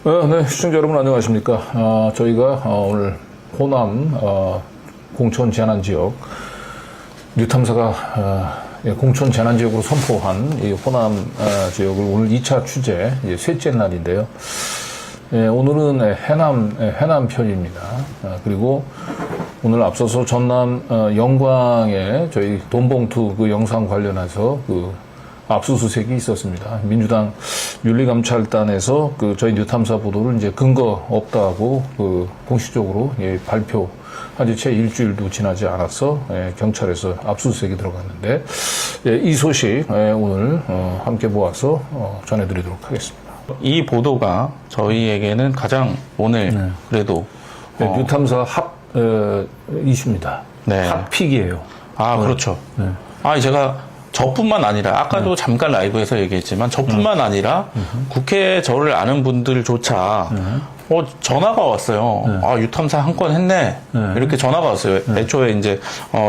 네, 시청자 여러분 안녕하십니까. 저희가 오늘 호남 공천 제한 지역 뉴탐사가 공천 제한 지역으로 선포한 이 호남 지역을 오늘 2차 취재 셋째 날인데요. 오늘은 해남 편입니다. 그리고 오늘 앞서서 전남 영광에 저희 돈봉투 그 영상 관련해서 그 압수수색이 있었습니다. 민주당 윤리감찰단에서 그 저희 뉴탐사 보도를 이제 근거 없다고 그 공식적으로 발표한 지 채 일주일도 지나지 않아서 경찰에서 압수수색이 들어갔는데 이 소식 오늘 함께 모아서 전해드리도록 하겠습니다. 이 보도가 저희에게는 가장 오늘 그래도 뉴탐사 핫 이슈입니다. 네. 핫픽이에요. 아 그렇죠. 네. 제가 저뿐만 아니라 아까도 잠깐 라이브에서 얘기했지만 저뿐만 아니라 국회에 저를 아는 분들조차 전화가 왔어요. 유탐사 한 건 했네. 이렇게 전화가 왔어요. 애초에 이제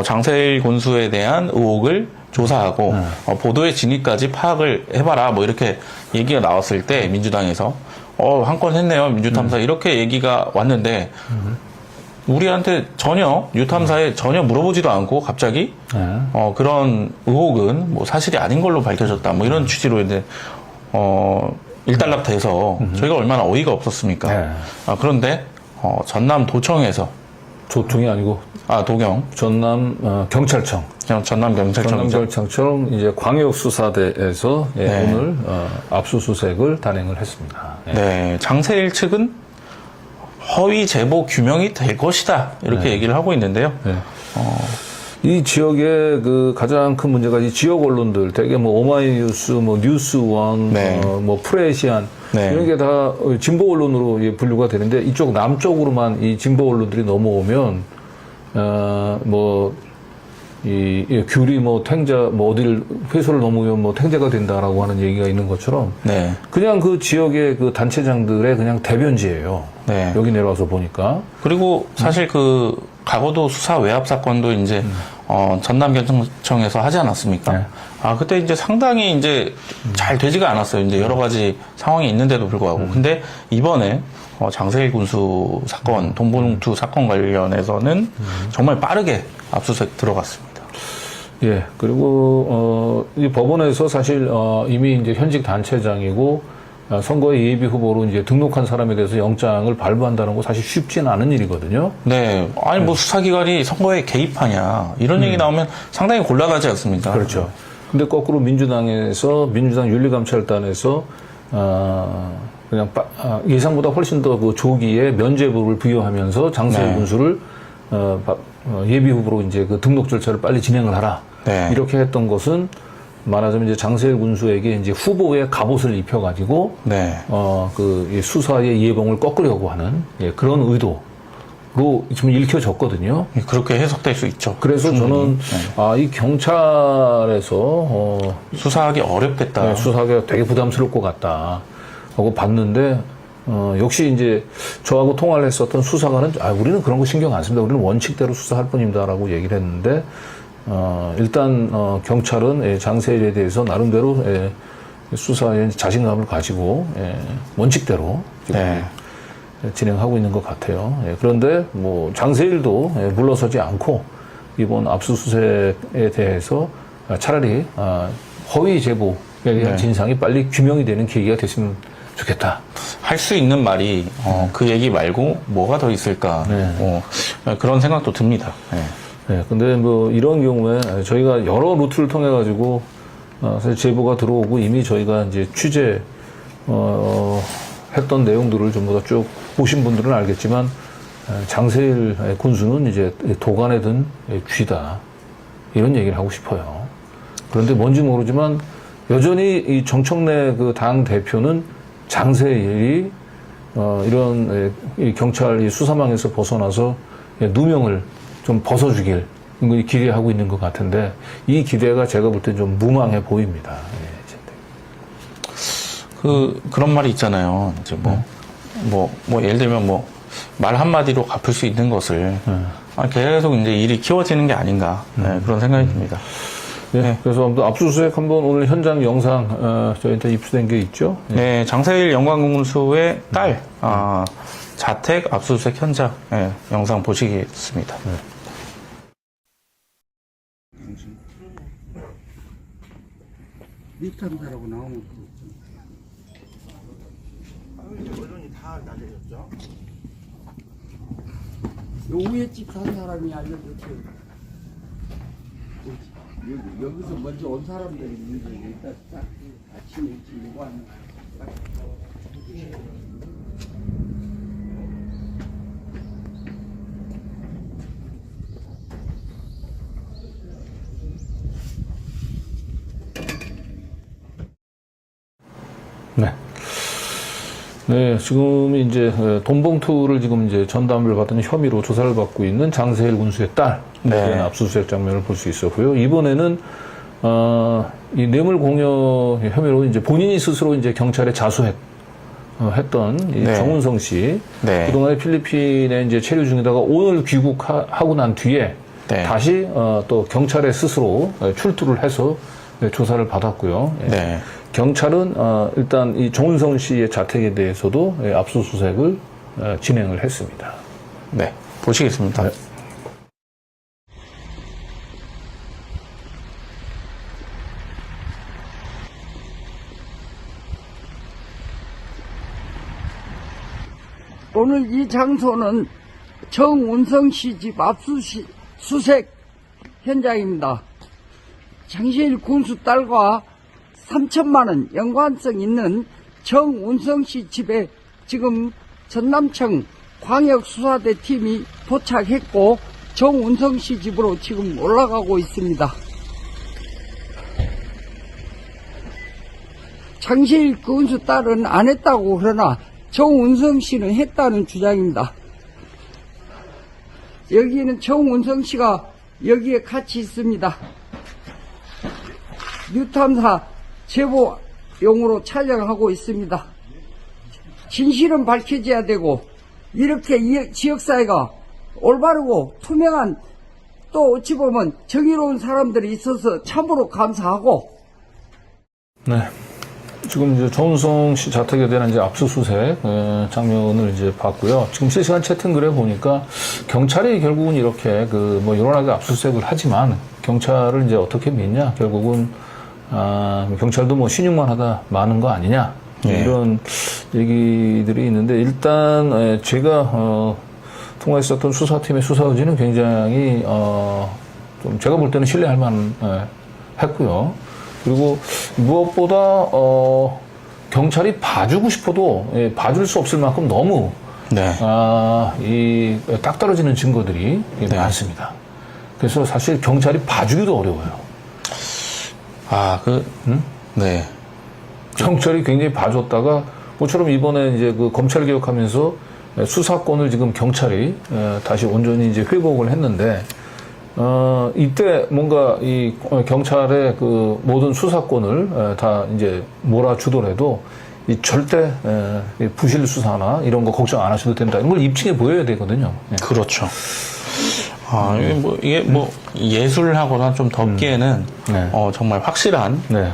장세일 군수에 대한 의혹을 조사하고 보도의 진위까지 파악을 해봐라 뭐 이렇게 얘기가 나왔을 때 민주당에서 한 건 했네요. 민주탐사 이렇게 얘기가 왔는데 우리한테 전혀 뉴탐사에 전혀 물어보지도 않고 갑자기 그런 의혹은 뭐 사실이 아닌 걸로 밝혀졌다 뭐 이런 취지로 이제 일단락돼서 저희가 얼마나 어이가 없었습니까? 그런데 전남 도청에서 도청이 아니고 도경 전남 경찰청 전남 경찰청 이제 광역수사대에서 오늘 압수수색을 단행을 했습니다. 네, 장세일 측은 허위 제보 규명이 될 것이다 이렇게 얘기를 하고 있는데요. 이 지역의 그 가장 큰 문제가 이 지역 언론들, 대개 뭐 오마이뉴스, 뭐 뉴스원, 뭐 프레시안 이런 게 다 진보 언론으로 분류가 되는데 이쪽 남쪽으로만 이 진보 언론들이 넘어오면 이 귤이 뭐 탱자 뭐 어디를 회소를 넘으면 뭐 탱자가 된다라고 하는 얘기가 있는 것처럼 그냥 그 지역의 그 단체장들의 그냥 대변지예요. 여기 내려와서 보니까. 그리고 사실 그 과거도 수사 외압 사건도 이제 전남경찰청에서 하지 않았습니까? 그때 이제 상당히 이제 잘 되지가 않았어요. 이제 여러 가지 상황이 있는데도 불구하고. 근데 이번에 장세일 군수 사건, 돈봉투 사건 관련해서는 정말 빠르게 압수수색 들어갔습니다. 그리고 이 법원에서 사실 이미 이제 현직 단체장이고 선거에 예비 후보로 이제 등록한 사람에 대해서 영장을 발부한다는 거 사실 쉽지는 않은 일이거든요. 뭐 수사기관이 선거에 개입하냐 이런 얘기 나오면 상당히 곤란하지 않습니까? 그렇죠. 근데 거꾸로 민주당에서 민주당 윤리감찰단에서 그냥 예상보다 훨씬 더 그 조기에 면죄부를 부여하면서 장세일 군수를 예비 후보로 이제 그 등록 절차를 빨리 진행을 하라. 이렇게 했던 것은 말하자면 이제 장세일 군수에게 이제 후보의 갑옷을 입혀가지고 그 수사의 예봉을 꺾으려고 하는 그런 의도로 지금 읽혀졌거든요. 그렇게 해석될 수 있죠. 그래서 저는 이 경찰에서 수사하기 어렵겠다. 수사하기가 되게 부담스러울 것 같다 하고 봤는데 역시 이제 저하고 통화를 했었던 수사관은 우리는 그런 거 신경 안 씁니다. 우리는 원칙대로 수사할 뿐입니다라고 얘기를 했는데 일단 경찰은 장세일에 대해서 나름대로 수사에 자신감을 가지고 원칙대로 지금 진행하고 있는 것 같아요. 그런데 뭐 장세일도 물러서지 않고 이번 압수수색에 대해서 차라리 허위 제보에 대한 진상이 빨리 규명이 되는 계기가 됐으면 좋겠다. 할 수 있는 말이 그 얘기 말고 뭐가 더 있을까 그런 생각도 듭니다. 근데 뭐 이런 경우에 저희가 여러 루트를 통해 가지고 사실 제보가 들어오고 이미 저희가 이제 취재 했던 내용들을 전부 다 쭉 보신 분들은 알겠지만 장세일 군수는 이제 도간에 든 쥐다 이런 얘기를 하고 싶어요. 그런데 뭔지 모르지만 여전히 이 정청래 그 당 대표는 장세일이 이런 이 경찰 이 수사망에서 벗어나서 누명을 좀 벗어주길 기대하고 있는 것 같은데 이 기대가 제가 볼 때 좀 무망해 보입니다. 그런 말이 있잖아요. 이제 예를 들면 말 한마디로 갚을 수 있는 것을 계속 이제 일이 키워지는 게 아닌가 그런 생각이 듭니다. 네. 그래서 아무튼 압수수색 한번 오늘 현장 영상 저희한테 입수된 게 있죠. 네, 장세일 영광공수의 딸 자택 압수수색 현장 영상 보시겠습니다. 밑탐사라고 나오면 언론이 다 날려줬죠. 요 위에 집 산 사람이 알려줬어요. 여기서 먼저 온 사람들이 문제지. 일단 딱 아침에 일찍 요구하는 네. 네, 지금 이제 돈봉투를 지금 이제 전담을 받은 혐의로 조사를 받고 있는 장세일 군수의 딸 네. 압수수색 장면을 볼 수 있었고요. 이번에는 이 뇌물 공여 혐의로 이제 본인이 스스로 이제 경찰에 자수했던 이 네. 정운성 씨 네. 그동안에 필리핀에 이제 체류 중이다가 오늘 귀국하고 난 뒤에 네. 다시 또 경찰에 스스로 출두를 해서 조사를 받았고요. 예. 네. 경찰은 일단 이 정운성 씨의 자택에 대해서도 압수수색을 진행을 했습니다. 네, 보시겠습니다. 네. 오늘 이 장소는 정운성 씨 집 압수수색 현장입니다. 장세일 군수 딸과 3천만 원 연관성 있는 정운성 씨 집에 지금 전남청 광역수사대 팀이 도착했고 정운성 씨 집으로 지금 올라가고 있습니다. 장세일 군수 딸은 안 했다고 그러나 정운성 씨는 했다는 주장입니다. 여기에는 정운성 씨가 여기에 같이 있습니다. 뉴탐사 제보용으로 촬영하고 있습니다. 진실은 밝혀져야 되고 이렇게 이 지역사회가 올바르고 투명한 또 어찌 보면 정의로운 사람들이 있어서 참으로 감사하고 네. 지금 이제 정운성 씨 자택에 대한 이제 압수수색 장면을 이제 봤고요. 지금 실시간 채팅글에 보니까 경찰이 결국은 이렇게 뭐 요란하게 압수수색을 하지만 경찰을 이제 어떻게 믿냐? 결국은 경찰도 뭐 신용만 하다 마는 거 아니냐? 네. 이런 얘기들이 있는데 일단 제가 통화했었던 수사팀의 수사 의지는 굉장히 좀 제가 볼 때는 신뢰할 만 했고요. 그리고 무엇보다 경찰이 봐주고 싶어도 봐줄 수 없을 만큼 너무 네. 이 딱 떨어지는 증거들이 네. 많습니다. 그래서 사실 경찰이 봐주기도 어려워요. 네. 경찰이 굉장히 봐줬다가 모처럼 이번에 이제 그 검찰 개혁하면서 수사권을 지금 경찰이 다시 온전히 이제 회복을 했는데 이때 뭔가 이 경찰의 그 모든 수사권을 다 이제 몰아주더라도 이 절대 이 부실 수사나 이런 거 걱정 안 하셔도 된다. 이런 걸 입증해 보여야 되거든요. 예. 그렇죠. 이게 뭐 예술하거나 좀 덮기에는 네. 정말 확실한 네.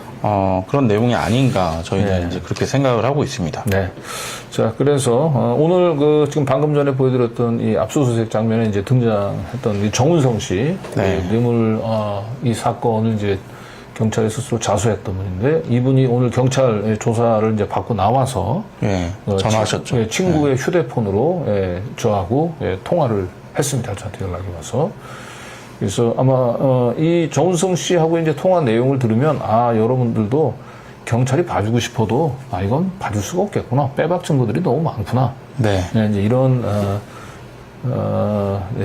그런 내용이 아닌가 저희는 네. 이제 그렇게 생각을 하고 있습니다. 네. 자, 그래서 오늘 지금 방금 전에 보여드렸던 이 압수수색 장면에 이제 등장했던 이 정운성 씨, 네. 뇌물 이 사건을 이제 경찰에 스스로 자수했던 분인데 이분이 오늘 경찰 조사를 이제 받고 나와서 예, 전화하셨죠. 친구의 휴대폰으로 저하고 통화를 했습니다. 저한테 연락이 와서. 그래서 아마 이 정운성 씨하고 이제 통화 내용을 들으면 여러분들도 경찰이 봐주고 싶어도 이건 봐줄 수가 없겠구나. 빼박 증거들이 너무 많구나. 네. 이제 이런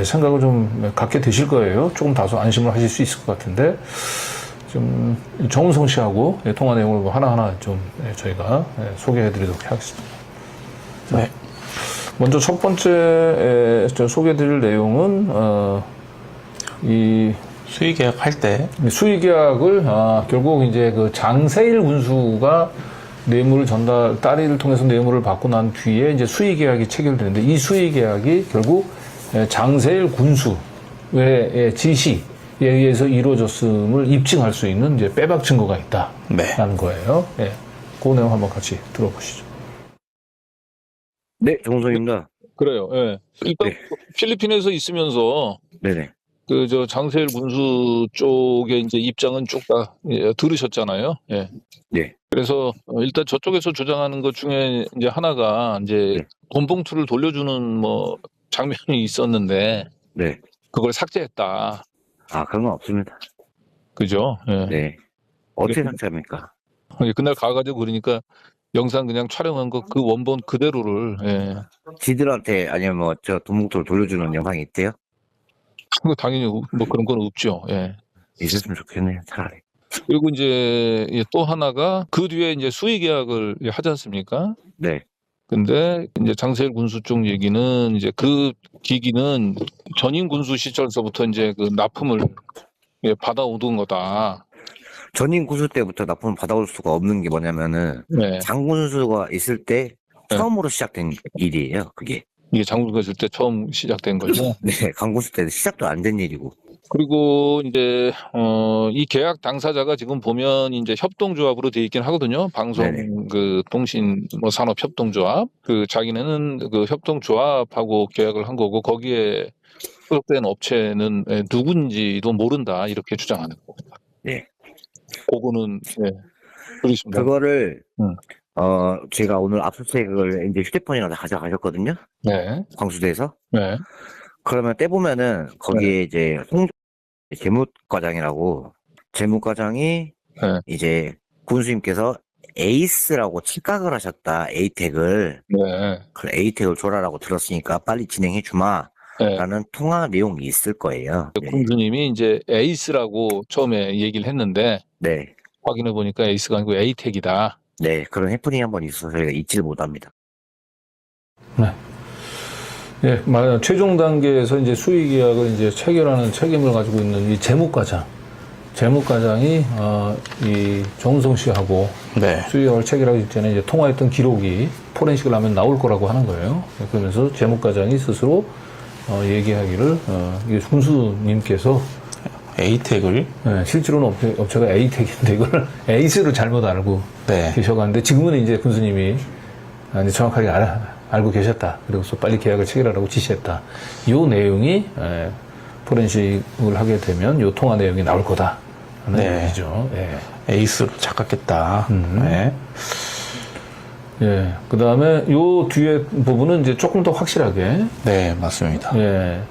생각을 좀 갖게 되실 거예요. 조금 다소 안심을 하실 수 있을 것 같은데 좀 정운성 씨하고 통화 내용을 하나하나 좀 저희가 소개해드리도록 하겠습니다. 네. 먼저 첫 번째 소개해드릴 내용은 이 수의계약 할 때 수의계약을 결국 이제 그 장세일 군수가 뇌물을 딸을 통해서 뇌물을 받고 난 뒤에 이제 수의계약이 체결되는데 이 수의계약이 결국 장세일 군수의 지시 의해서 이루어졌음을 입증할 수 있는 이제 빼박 증거가 네. 있다라는 거예요. 예. 그 내용 한번 같이 들어보시죠. 네, 정성입니다. 그래요. 예. 일단 네. 필리핀에서 있으면서 네네. 그 저 장세일 군수 쪽의 이제 입장은 쭉 다 들으셨잖아요. 예. 네. 그래서 일단 저쪽에서 주장하는 것 중에 이제 하나가 이제 네. 돈 봉투를 돌려주는 뭐 장면이 있었는데 네. 그걸 삭제했다. 아, 그런 건 없습니다. 그죠? 예. 네. 어떻게 삭제합니까? 그날 가가지고 그러니까 영상 그냥 촬영한 거 그 원본 그대로를 예. 지들한테 아니면 뭐 저 돈봉투를 돌려주는 영상이 있대요? 그거 당연히 뭐 그런 건 없죠. 예. 있었으면 좋겠네요, 차라리. 그리고 이제 또 하나가 그 뒤에 이제 수의 계약을 하지 않습니까? 네. 근데 이제 장세일 군수 쪽 얘기는 이제 그 기기는 전임 군수 시절서부터 이제 그 납품을 받아오던 거다. 전임 군수 때부터 납품을 받아올 수가 없는 게 뭐냐면은 네. 장군수가 있을 때 네. 처음으로 시작된 일이에요, 그게. 이게 장군가 있을 때 처음 시작된 거죠. 네, 강군수 때는 시작도 안 된 일이고. 그리고 이제 이 계약 당사자가 지금 보면 이제 협동조합으로 돼 있긴 하거든요. 방송 네네. 그 통신 뭐 산업 협동조합. 그 자기네는 그 협동조합하고 계약을 한 거고 거기에 소속된 업체는 누군지도 모른다 이렇게 주장하는 겁니다. 네. 그거는 그렇습니다. 그거를 음. 제가 오늘 압수수색을 이제 휴대폰이랑 다 가져가셨거든요. 네, 광수대에서. 네, 그러면 떼보면은 거기에 이제 재무과장이라고 재무과장이 네. 이제 군수님께서 에이스라고 착각을 하셨다. 에이텍을. 네, 그 에이텍을 줘라라고 들었으니까 빨리 진행해 주마. 네. 라는 통화 내용이 있을 거예요. 네. 군수님이 이제 에이스라고 처음에 얘기를 했는데 네. 확인해 보니까 에이스가 아니고 에이텍이다. 네. 그런 해프닝이 한번 있어서 저희가 잊지를 못합니다. 예, 최종 단계에서 이제 수의 계약을 이제 체결하는 책임을 가지고 있는 이 재무과장이 이 정우성 씨하고 네. 수의 계약을 체결하기 직전에 이제 통화했던 기록이 포렌식을 하면 나올 거라고 하는 거예요. 그러면서 재무과장이 스스로 얘기하기를 이 군수님께서 에이텍을 실제로는 업체가 에이텍인데 이걸 에이스로 잘못 알고 네. 계셔가는데 지금은 이제 군수님이 이제 정확하게 알고 계셨다. 그래서 빨리 계약을 체결하라고 지시했다. 이 내용이 포렌식을 하게 되면 이 통화 내용이 나올 거다. 하는 네. 얘기죠. 예. 에이스로 착각했다. 네. 예. 그 다음에 요 뒤에 부분은 이제 조금 더 확실하게 네, 맞습니다. 예.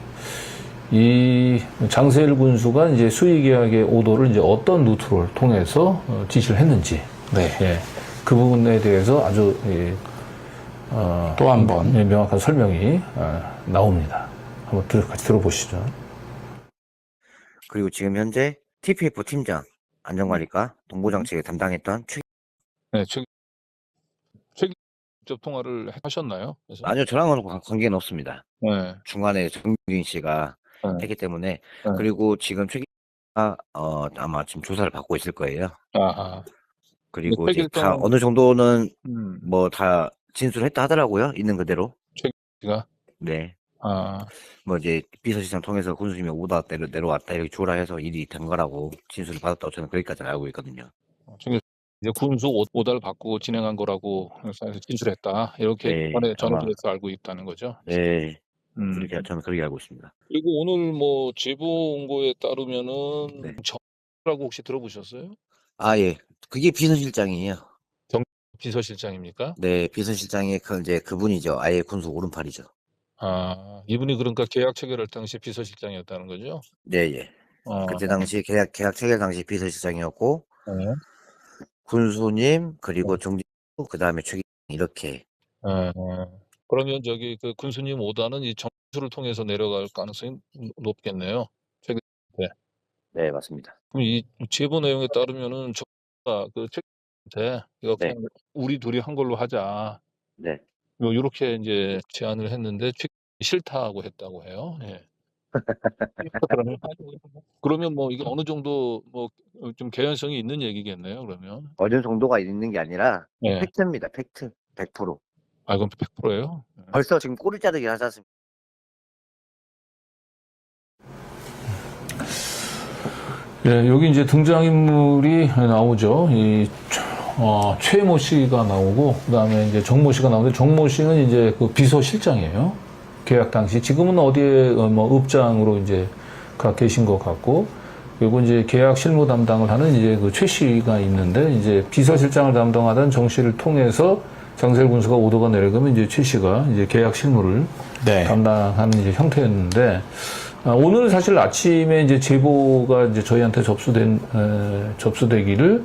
이 장세일 군수가 이제 수의 계약의 오도를 이제 어떤 루트를 통해서 지시를 했는지, 네. 예. 그 부분에 대해서 아주 또 한 번. 명확한 설명이 나옵니다. 한번 같이 들어보시죠. 그리고 지금 현재 TPF 팀장 안전관리과 동보장치를 담당했던 네, 최근 직접 통화를 하셨나요? 그래서? 아니요, 저랑은 관계는 없습니다. 네. 중간에 정균 씨가 네. 했기 때문에. 네. 그리고 지금 최기가 아마 지금 조사를 받고 있을 거예요. 아하. 그리고 근데 이제 다 최길동은- 어느 정도는 뭐 다 진술했다 하더라고요. 있는 그대로. 최기가 네. 아, 뭐 이제 비서실장 통해서 군수님이 오다 내려왔다 이렇게 조라 해서 일이 된 거라고 진술을 받았다고 저는 거기까지 알고 있거든요. 최기 이제 군수 오달 받고 진행한 거라고 진술했다. 이렇게 네, 전에 아마- 전해서 알고 있다는 거죠. 네. 저는 그렇게 알고 있습니다. 그리고 오늘 뭐 제보 온 거에 따르면은 네. 정라고 혹시 들어보셨어요? 아, 예. 그게 비서실장이에요. 비서실장입니까? 네, 비서실장이 이제 그분이죠. 아예 군수 오른팔이죠. 아, 이분이 그러니까 계약 체결할 당시 비서실장이었다는 거죠? 네, 예. 그때 당시 계약 체결 당시 비서실장이었고 네. 군수님 그리고 정진수 그다음에 최기 이렇게. 그러면 저기 그 군수님 오다는 이 정수를 통해서 내려갈 가능성이 높겠네요. 네, 맞습니다. 그럼 이 제보 내용에 따르면은 저가 그 책한테 이거 네. 그냥 우리 둘이 한 걸로 하자. 네. 요렇게 이제 제안을 했는데 싫다고 했다고 해요. 예. 그러면 뭐 이게 어느 정도 뭐 좀 개연성이 있는 얘기겠네요. 그러면. 어느 정도가 있는 게 아니라 네. 팩트입니다. 팩트. 100%. 아, 그럼 100%예요? 벌써 지금 꼬리 자르기 하지 않습니까? 예, 여기 이제 등장인물이 나오죠. 최모 씨가 나오고, 그 다음에 이제 정모 씨가 나오는데, 정모 씨는 이제 그 비서실장이에요. 계약 당시. 지금은 어디에, 읍장으로 이제 가 계신 것 같고, 그리고 이제 계약 실무 담당을 하는 이제 그 최 씨가 있는데, 이제 비서실장을 담당하던 정 씨를 통해서 장세일 군수가 오더가 내려가면 이제 최 씨가 이제 계약 실무를 네. 담당하는 이제 형태였는데, 오늘 사실 아침에 이제 제보가 이제 저희한테 접수되기를,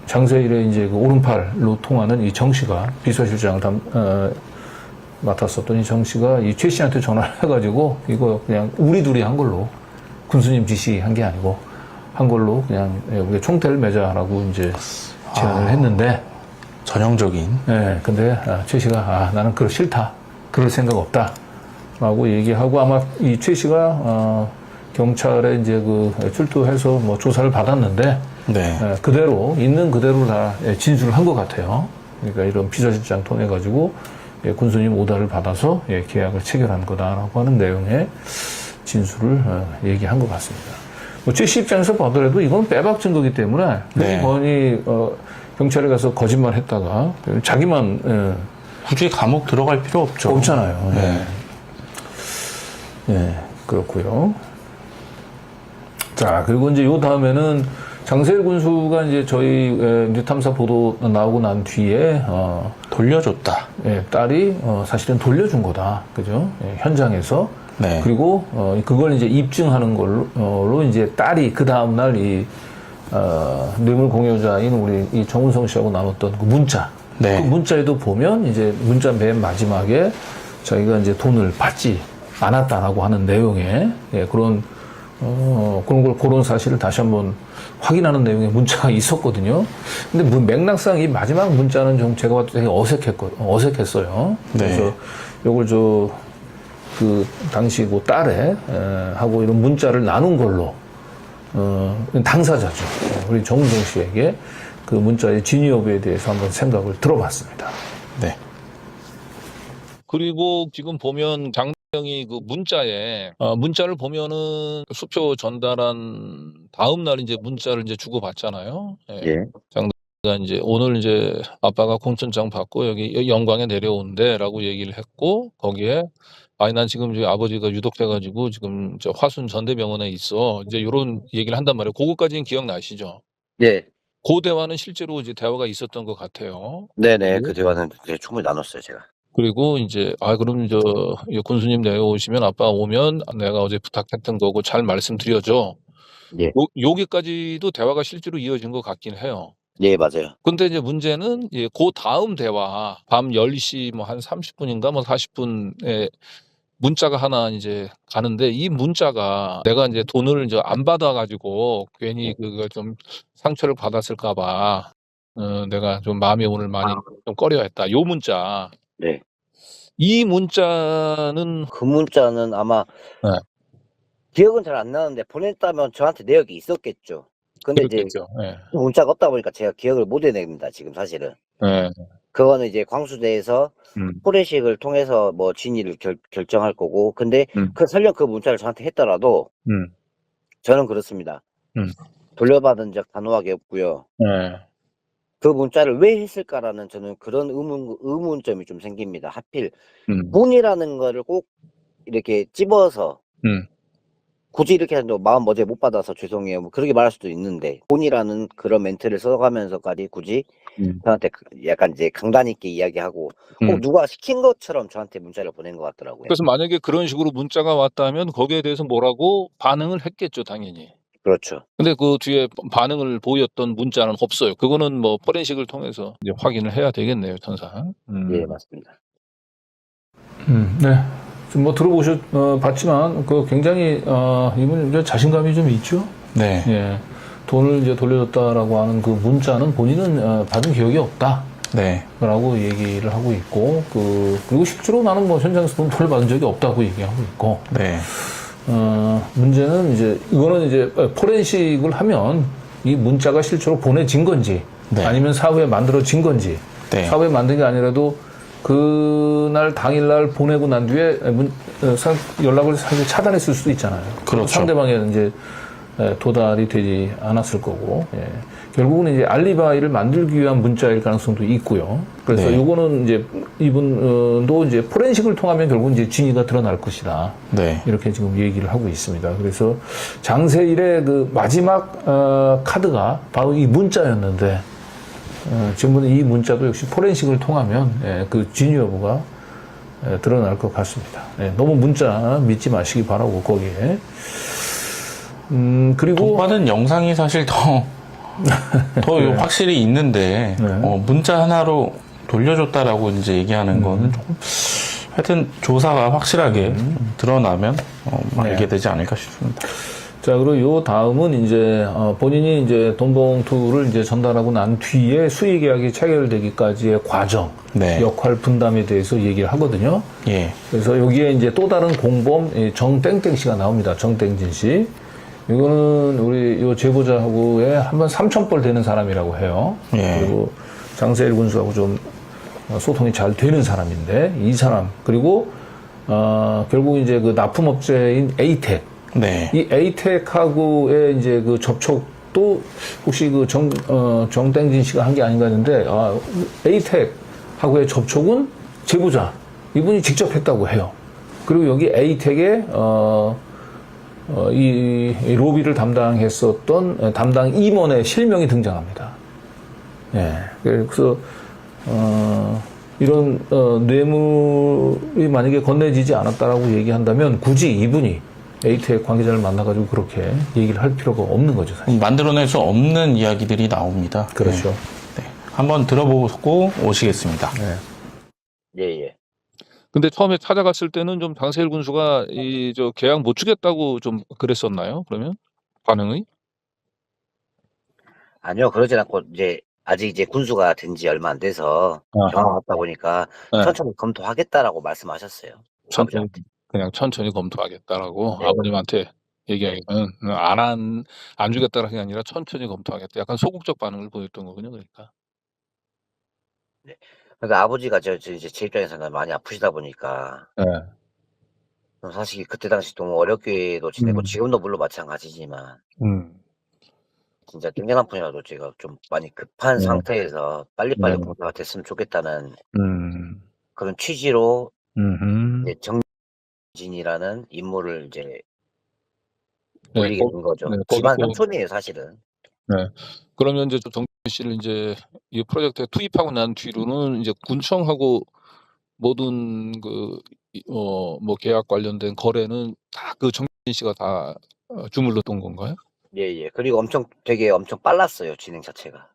장세일의 이제 그 오른팔로 통하는 이 정 씨가 비서실장을 맡았었던 이 정 씨가 이 최 씨한테 전화를 해가지고 이거 그냥 우리 둘이 한 걸로 군수님 지시한 게 아니고 한 걸로 그냥 우리 총대를 맺자라고 이제 제안을 했는데 전형적인. 네, 근데 최 씨가 나는 그거 싫다. 그럴 생각 없다. 라고 얘기하고 아마 이 최 씨가 경찰에 이제 그 출두해서 뭐 조사를 받았는데 네. 그대로 있는 그대로 다 진술을 한 것 같아요. 그러니까 이런 비서실장 통해 가지고 군수님 오다를 받아서 계약을 체결한 거다라고 하는 내용의 진술을 얘기한 것 같습니다. 뭐 최 씨 입장에서 보더라도 이건 빼박 증거이기 때문에 네. 번이 경찰에 가서 거짓말했다가 자기만 굳이 감옥 들어갈 필요 없죠. 없잖아요. 네. 네, 그렇고요. 자, 그리고 이제 요 다음에는 장세일 군수가 이제 저희 뉴탐사 보도 나오고 난 뒤에 돌려줬다. 딸이 사실은 돌려준 거다, 그죠? 현장에서. 네. 그리고 그걸 이제 입증하는 걸로 이제 딸이 그 다음 날 이 뇌물 공여자인 우리 이 정운성 씨하고 나눴던 그 문자. 네. 그 문자에도 보면 이제 문자 맨 마지막에 자기가 이제 돈을 받지 않았다라고 하는 내용의 그런 그런 사실을 다시 한번 확인하는 내용의 문자가 있었거든요. 근데 맥락상 이 마지막 문자는 좀 제가 봤을 때 되게 어색했어요. 네. 그래서 요걸 그 당시 그 딸에 하고 이런 문자를 나눈 걸로 당사자죠. 우리 정은정 씨에게 그 문자의 진위 여부에 대해서 한번 생각을 들어봤습니다. 네. 그리고 지금 보면 장병이 그 문자를 보면은 수표 전달한 다음 날 이제 문자를 이제 주고받잖아요. 예. 장대가 이제 오늘 이제 아빠가 공천장 받고 여기 영광에 내려온대라고 얘기를 했고 거기에 아니 난 지금 저희 아버지가 유독돼가지고 지금 저 화순 전대병원에 있어 이제 이런 얘기를 한단 말이에요. 그거까지는 기억나시죠? 예. 그 대화는 실제로 이제 대화가 있었던 것 같아요. 네네. 그 대화는 충분히 나눴어요, 제가. 그리고 이제 그럼 군수님 내려오시면 아빠 오면 내가 어제 부탁했던 거고 잘 말씀드려줘. 예. 여기까지도 대화가 실제로 이어진 것 같긴 해요. 예, 맞아요. 근데 이제 문제는 그 다음 대화 밤 10시 뭐 한 30분인가 뭐 40분에 문자가 하나 이제 가는데 이 문자가 내가 이제 돈을 이제 안 받아가지고 괜히 그거 좀 상처를 받았을까 봐 내가 좀 마음이 오늘 많이 좀 꺼려했다. 요 문자. 네. 이 문자는 그 문자는 아마 네. 기억은 잘 안 나는데 보냈다면 저한테 내역이 있었겠죠. 근데 이제 그렇겠죠. 네. 문자가 없다 보니까 제가 기억을 못 해냅니다, 지금 사실은. 네. 그거는 이제 광수대에서 포렌식을 통해서 뭐 진위를 결정할 거고, 근데 설령 그 문자를 저한테 했더라도 저는 그렇습니다. 돌려받은 적 단호하게 없고요. 네. 그 문자를 왜 했을까라는 저는 그런 의문점이 좀 생깁니다. 하필 돈이라는 거를 꼭 이렇게 집어서 굳이 이렇게 해도 마음 어제 못 받아서 죄송해요. 뭐 그렇게 말할 수도 있는데 돈이라는 그런 멘트를 써가면서까지 굳이 저한테 약간 이제 강단 있게 이야기하고 꼭 누가 시킨 것처럼 저한테 문자를 보낸 것 같더라고요. 그래서 만약에 그런 식으로 문자가 왔다면 거기에 대해서 뭐라고 반응을 했겠죠, 당연히. 그렇죠. 근데 그 뒤에 반응을 보였던 문자는 없어요. 그거는 뭐 포렌식을 통해서 이제 확인을 해야 되겠네요, 천사. 예, 맞습니다. 네. 뭐 봤지만 그 굉장히 이분 자신감이 좀 있죠. 네. 예. 돈을 이제 돌려줬다라고 하는 그 문자는 본인은 받은 기억이 없다. 네. 라고 얘기를 하고 있고, 그리고 실제로 나는 뭐 현장에서 돈을 받은 적이 없다고 얘기하고 있고, 네. 문제는 이제, 이거는 이제 포렌식을 하면 이 문자가 실제로 보내진 건지, 네. 아니면 사후에 만들어진 건지, 네. 사후에 만든 게 아니라도 그날 당일날 보내고 난 뒤에 연락을 사실 차단했을 수도 있잖아요. 그렇죠. 상대방에 이제 도달이 되지 않았을 거고, 예. 결국은 이제 알리바이를 만들기 위한 문자일 가능성도 있고요. 그래서 네. 요거는 이제 이분도 이제 포렌식을 통하면 결국 이제 진위가 드러날 것이다. 네. 이렇게 지금 얘기를 하고 있습니다. 그래서 장세일의 그 마지막 카드가 바로 이 문자였는데, 지금은 이 문자도 역시 포렌식을 통하면 그 진위 여부가 드러날 것 같습니다. 너무 문자 믿지 마시기 바라고 거기에. 그리고 돈 받은 영상이 사실 더 확실히 있는데, 네. 문자 하나로 돌려줬다라고 이제 얘기하는 거는 조금, 하여튼 조사가 확실하게 드러나면 알게 되지 않을까 싶습니다. 자, 그리고 요 다음은 이제 본인이 이제 돈 봉투를 이제 전달하고 난 뒤에 수의 계약이 체결되기까지의 과정, 네. 역할 분담에 대해서 얘기를 하거든요. 예. 그래서 여기에 이제 또 다른 공범 정땡땡 씨가 나옵니다. 정땡진 씨. 이거는 우리 요 제보자하고의 한번 3,000벌 되는 사람이라고 해요. 예. 그리고 장세일 군수하고 좀 소통이 잘 되는 사람인데 이 사람 그리고 결국 이제 그 납품업체인 에이텍. 이 에이텍하고의 이제 그 접촉도 혹시 그 정땡진 씨가 한 게 아닌가 했는데, 에이텍하고의 접촉은 제보자, 이분이 직접 했다고 해요. 그리고 여기 에이텍의, 이 로비를 담당했었던 담당 임원의 실명이 등장합니다. 예. 그래서, 이런, 뇌물이 만약에 건네지지 않았다라고 얘기한다면 굳이 이분이 에이텍 관계자를 만나가지고 그렇게 얘기를 할 필요가 없는 거죠, 사실. 만들어낼 수 없는 이야기들이 나옵니다. 그렇죠. 네. 한번 들어보고 오시겠습니다. 네. 예. 근데 처음에 찾아갔을 때는 좀 장세일 군수가 계약 못 주겠다고 좀 그랬었나요? 그러면 반응이? 아니요, 그러진 않고, 아직 군수가 된 지 얼마 안 돼서, 아하. 경험 왔다 보니까, 네. 천천히 검토하겠다라고 말씀하셨어요. 천천히, 그냥 천천히 검토하겠다라고 네. 아버님한테 얘기하기는 안 주겠다는 게 아니라 천천히 검토하겠다. 약간 소극적 반응을 보였던 거군요, 그러니까. 그러니까 아버지가 이제 제 입장에서는 많이 아프시다 보니까, 네. 사실 그때 당시 너무 어렵게도 지내고, 지금도 물론 마찬가지지만, 진짜 땡땡 한 푼이라도 제가 좀 많이 급한 네. 상태에서 빨리빨리 네. 공사가 됐으면 좋겠다는 음. 그런 취지로 음흠. 이제 정진이라는 인물을 이제 네, 올리게 된 거죠. 네, 거기 집안 또 삼촌이에요, 사실은. 네. 그러면 이제 정진 씨를 이제 이 프로젝트에 투입하고 난 뒤로는 이제 군청하고 모든 뭐 계약 관련된 거래는 다 그 정진 씨가 다 주물렀던 건가요? 예. 그리고 되게 엄청 빨랐어요, 진행 자체가.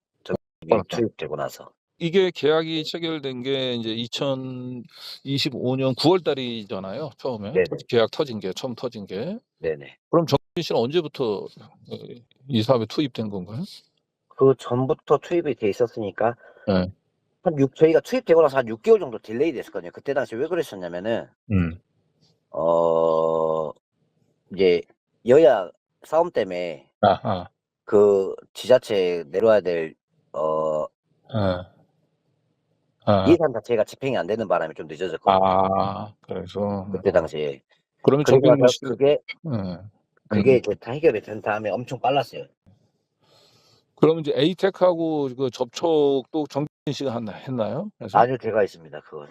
빨랐다. 투입되고 나서. 이게 계약이 체결된 게 이제 2025년 9월 달이잖아요, 처음에. 네네. 계약 처음 터진 게. 네네. 그럼 정진 씨는 언제부터 이 사업에 투입된 건가요? 그 전부터 투입이 돼 있었으니까, 네. 저희가 투입되고 나서 한 6개월 정도 딜레이 됐었거든요. 그때 당시 왜 그랬었냐면은, 이제 여야 싸움 때문에 아하. 그 지자체에 내려야 될, 예산 자체가 집행이 안 되는 바람에 좀 늦어졌거든요. 그래서. 그때 당시에. 그러면 그리고 정진 나서 씨, 그게 이제 다 해결이 된 다음에 엄청 빨랐어요. 그러면 이제 에이텍하고 그 접촉도 정진 씨가 했나요? 그래서 아니요, 제가 있습니다, 그건.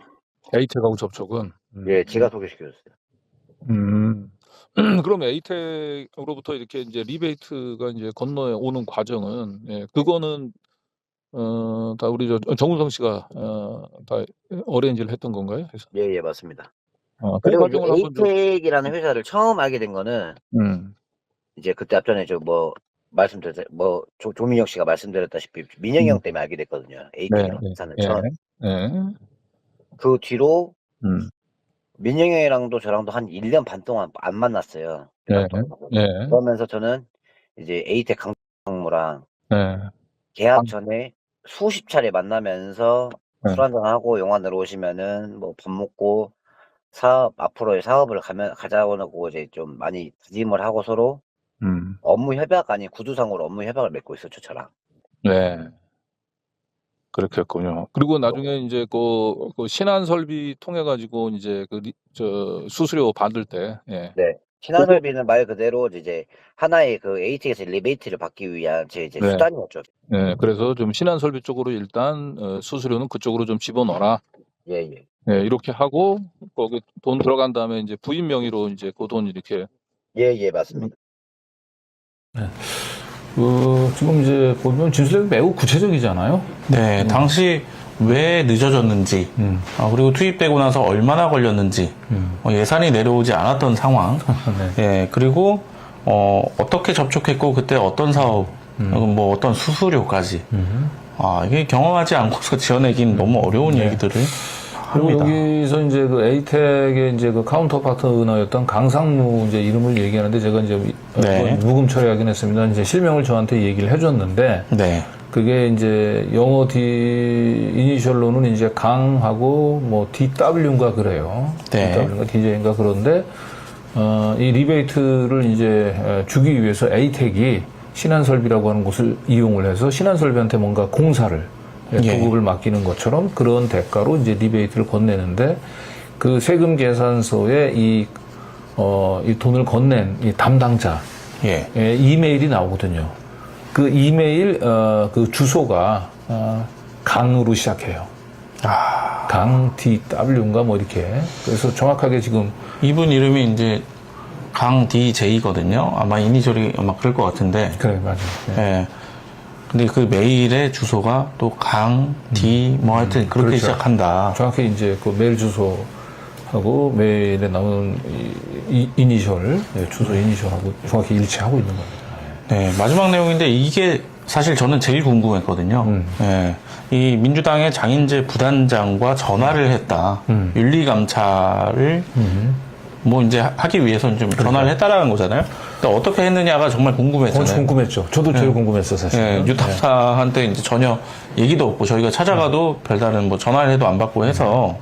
에이텍하고 접촉은. 예, 제가 소개시켜줬어요. 그럼 에이텍으로부터 이렇게 이제 리베이트가 이제 건너에 오는 과정은, 그거는 다 우리 정운성 씨가 다 어레인지를 했던 건가요? 그래서 예, 맞습니다. 그 그리고 이제 과정을 한번 좀. 에이텍이라는 회사를 처음 알게 된 거는 이제 그때 앞전에 조민혁 씨가 말씀드렸다시피 민영이 형 때문에 알게 됐거든요. 에이텍이라는 회사는 처음. 그 뒤로 민영이 형이랑도 저랑도 한 1년 반 동안 안 만났어요. 그러면서 저는 이제 에이텍 강동무랑 계약 전에 수십 차례 만나면서 술 한잔하고 영화 들어오시면은 뭐 밥 먹고 앞으로의 사업을 가자고 이제 좀 많이 다짐을 하고 서로 업무 협약 아닌 구두상으로 업무 협약을 맺고 있었죠, 저랑. 그렇게 했군요. 그리고 나중에 이제 그 신한 설비 통해 가지고 이제 저 수수료 받을 때, 예. 네. 신한설비는 말 그대로 이제 하나의 그 AT에서 리베이트를 받기 위한 제 이제 네. 수단이었죠. 예, 그래서 좀 신한 설비 쪽으로 일단 수수료는 그쪽으로 좀 집어넣어라. 예예. 예, 이렇게 하고 거기 돈 들어간 다음에 이제 부인 명의로 이제 그 돈 이렇게 예예 맞습니다. 지금 이제 보면 진술이 매우 구체적이잖아요. 네, 당시 왜 늦어졌는지, 그리고 투입되고 나서 얼마나 걸렸는지, 예산이 내려오지 않았던 상황, 네. 예, 그리고, 어떻게 접촉했고, 그때 어떤 사업, 뭐 어떤 수수료까지, 이게 경험하지 않고서 지어내긴 너무 어려운 얘기들을 그리고 합니다. 여기서 이제 그 에이텍의 이제 그 카운터 파트너였던 강상무 이제 이름을 얘기하는데 제가 이제 네. 묵음 처리하긴 했습니다. 이제 실명을 저한테 얘기를 해줬는데 네, 그게 이제 영어 D 이니셜로는 이제 강하고 뭐 DW인가 그래요. 네. DW인가 DJ인가 그런데 이 리베이트를 이제 주기 위해서 에이텍이 신한설비라고 하는 곳을 이용을 해서 신한설비한테 뭔가 공사를 예. 도급을 맡기는 것처럼 그런 대가로 이제 리베이트를 건네는데 그 세금 계산서에 이 돈을 건넨 이 담당자 예, 이메일이 나오거든요. 그 이메일 그 주소가 강으로 시작해요. 강 DW인가 뭐 이렇게. 그래서 정확하게 지금 이분 이름이 이제 강 DJ거든요. 아마 이니셜이 아마 그럴 것 같은데, 그래 맞아요. 네. 예. 근데 그 메일의 주소가 또 강, D, 뭐 하여튼 그렇게 그렇죠. 시작한다. 정확히 이제 그 메일 주소하고 메일에 나오는 이니셜 주소 이니셜하고 정확히 일치하고 있는 겁니다. 네, 마지막 내용인데 이게 사실 저는 제일 궁금했거든요. 예, 이 민주당의 장인재 부단장과 전화를 했다. 윤리감찰을 뭐 이제 하기 위해서는 좀 전화를 했다라는 거잖아요. 근데 어떻게 했느냐가 정말 궁금했잖아요. 궁금했죠. 저도 제일 궁금했어 사실. 예, 유탁사한테 이제 전혀 얘기도 없고 저희가 찾아가도 별다른 뭐 전화를 해도 안 받고 해서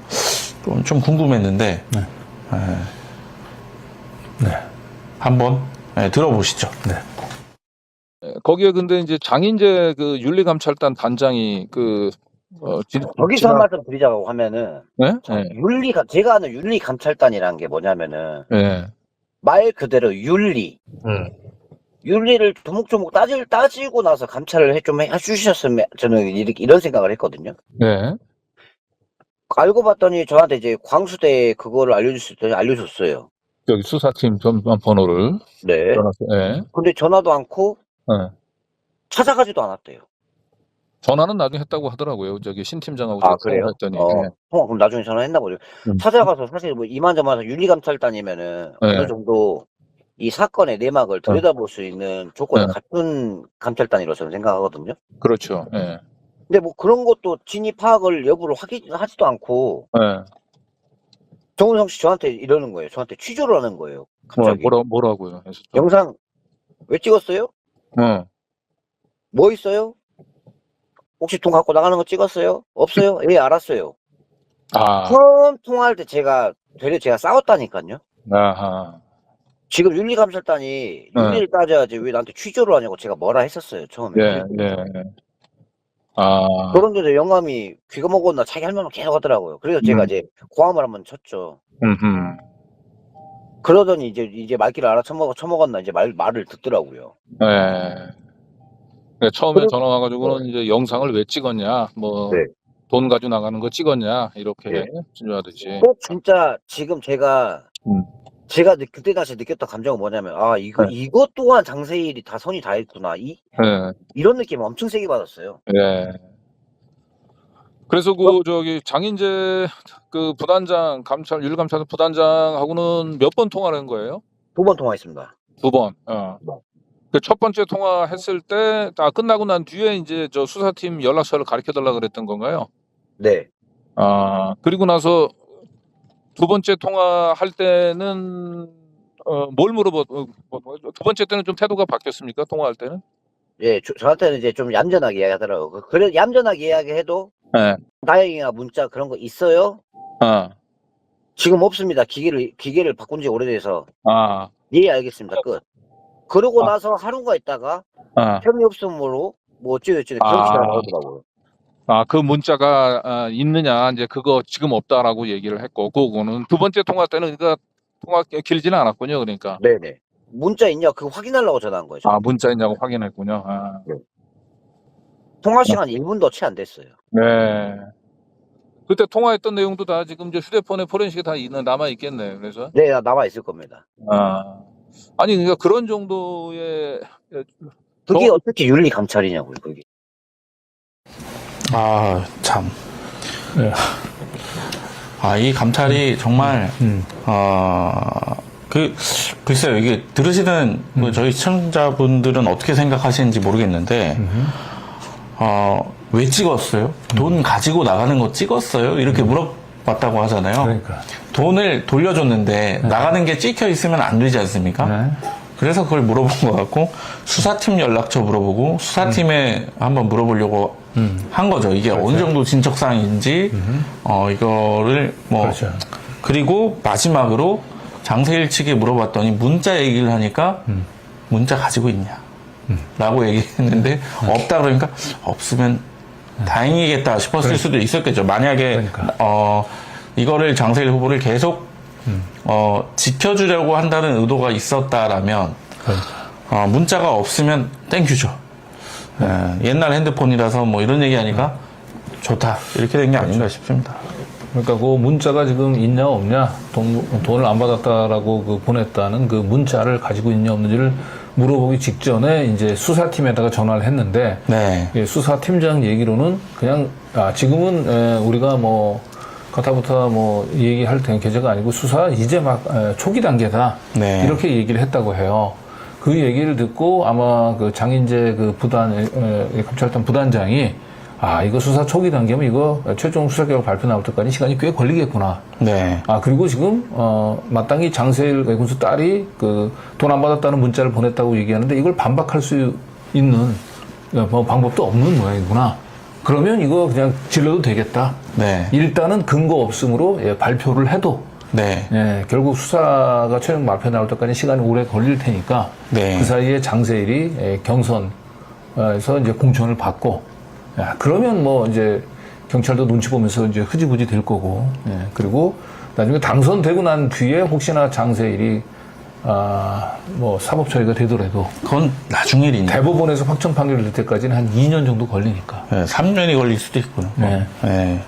좀 궁금했는데 네. 한번 들어보시죠. 네. 거기에 근데 이제 장인재 그 윤리감찰단 단장이 거기서 한 말씀 드리자고 하면은 네? 제가 아는 윤리감찰단이라는 게 뭐냐면은 네. 말 그대로 윤리를 조목조목 따지고 나서 감찰을 좀 해주셨으면 저는 이런 생각을 했거든요. 네. 알고 봤더니 저한테 이제 광수대 그거를 알려줬어요. 여기 수사팀 전반 번호를. 네. 네. 근데 전화도 않고 네. 찾아가지도 않았대요. 전화는 나중에 했다고 하더라고요. 저기 신 팀장하고 아, 그래요? 했더니. 그럼 나중에 전화했나 보죠. 찾아가서 사실 뭐 이만저만 윤리감찰단이면은 네. 어느 정도 이 사건의 내막을 들여다볼 수 있는 조건을 네. 갖춘 감찰단이라고 저는 생각하거든요. 그렇죠. 예. 근데 뭐 그런 것도 진위 파악을 여부를 확인하지도 않고 예. 정은성 씨 저한테 이러는 거예요. 저한테 취조를 하는 거예요. 갑자기. 뭐라고요? 해서 좀. 영상 왜 찍었어요? 뭐 있어요? 혹시 돈 갖고 나가는 거 찍었어요? 없어요? 예, 알았어요. 처음 통화할 때 되려 제가 싸웠다니까요. 아하. 지금 윤리감찰단이 윤리를 따져야지 왜 나한테 취조를 하냐고 제가 뭐라 했었어요. 처음에. 예, 예. 그런데도 영감이 귀가 먹었나 자기 할 말만 계속 하더라고요. 그래서 제가 이제 고함을 한번 쳤죠. 그러더니 이제 말귀를 처먹었나 이제 말을 듣더라고요. 예. 그러니까 처음에 전화 와가지고는 이제 영상을 왜 찍었냐, 뭐, 네. 돈 가지고 나가는 거 찍었냐, 이렇게 네. 진료하듯이. 꼭 진짜 지금 제가 그때 다시 느꼈던 감정은 뭐냐면 이것 또한 장세일이 다 선이 다 했구나. 이런 느낌 엄청 세게 받았어요. 예. 그래서 장인재 부단장, 윤리감찰 부단장하고는 몇 번 통화를 한 거예요? 2번 통화했습니다. 2번. 그 첫 번째 통화했을 때 다 끝나고 난 뒤에 이제 저 수사팀 연락처를 가르쳐 달라 그랬던 건가요? 네. 그리고 나서 두 번째 통화할 때는 뭘 두 번째 때는 좀 태도가 바뀌었습니까? 통화할 때는? 예, 저한테는 이제 좀 얌전하게 이야기하더라고요. 그래 얌전하게 이야기해도 나영이나 문자 그런 거 있어요? 지금 없습니다. 기계를 바꾼 지 오래돼서. 예, 알겠습니다. 끝. 그러고 나서 하루가 있다가 편의 없음으로 뭐 어쩌고저쩌고 그런 식으로 하더라고요. 그 문자가 있느냐 이제 그거 지금 없다라고 얘기를 했고 그거는 두 번째 통화 때는 그러니까 통화 길지는 않았군요. 그러니까 네네. 문자 있냐 그거 확인하려고 전화한 거죠. 문자 있냐고 확인했군요. 통화 시간 1분도 채 안 됐어요. 네. 그때 통화했던 내용도 다 지금 이제 휴대폰에 포렌식이 다 남아 있겠네요. 그래서 네, 남아 있을 겁니다. 아니 그러니까 그런 정도의 그게 어떻게 윤리 감찰이냐고요, 그게. 참. 네. 이 감찰이 정말, 글쎄요, 이게 들으시는 저희 시청자분들은 어떻게 생각하시는지 모르겠는데, 왜 찍었어요? 돈 가지고 나가는 거 찍었어요? 이렇게 물어봤다고 하잖아요. 그러니까. 돈을 돌려줬는데, 나가는 게 찍혀 있으면 안 되지 않습니까? 네. 그래서 그걸 물어본 것 같고, 수사팀 연락처 물어보고, 수사팀에 한번 물어보려고 한 거죠. 이게 그렇죠. 어느 정도 진척사항인지, 이거를 그렇죠. 그리고 마지막으로 장세일 측에 물어봤더니 문자 얘기를 하니까, 문자 가지고 있냐? 라고 얘기했는데, 없다 그러니까, 없으면 다행이겠다 싶었을 수도 있었겠죠. 만약에, 그러니까. 이거를 장세일 후보를 계속 지켜주려고 한다는 의도가 있었다라면, 문자가 없으면 땡큐죠. 옛날 핸드폰이라서 뭐 이런 얘기 하니까 좋다. 이렇게 된 게 아닌가 싶습니다. 그러니까 그 문자가 지금 있냐 없냐, 돈을 안 받았다라고 보냈다는 그 문자를 가지고 있냐 없는지를 물어보기 직전에 이제 수사팀에다가 전화를 했는데, 네. 수사팀장 얘기로는 그냥 지금은 우리가 뭐 가타부타 뭐 얘기할 계제가 아니고 수사 이제 막 초기 단계다. 네. 이렇게 얘기를 했다고 해요. 그 얘기를 듣고 아마 그 장인재 감찰단 부단장이 이거 수사 초기 단계면 이거 최종 수사 결과 발표 나올 때까지 시간이 꽤 걸리겠구나. 네. 그리고 지금 마땅히 장세일 군수 딸이 그 돈 안 받았다는 문자를 보냈다고 얘기하는데 이걸 반박할 수 있는 뭐 방법도 없는 모양이구나. 그러면 이거 그냥 질러도 되겠다. 네. 일단은 근거 없음으로 발표를 해도 네. 결국 수사가 최종 발표 나올 때까지 시간이 오래 걸릴 테니까 네. 그 사이에 장세일이 경선에서 이제 공천을 받고 그러면 뭐 이제 경찰도 눈치 보면서 이제 흐지부지 될 거고 그리고 나중에 당선되고 난 뒤에 혹시나 장세일이 뭐 사법 처리가 되더라도 그건 나중 일이니까. 대법원에서 확정 판결 될 때까지는 한 2년 정도 걸리니까. 3년이 걸릴 수도 있고요. 네.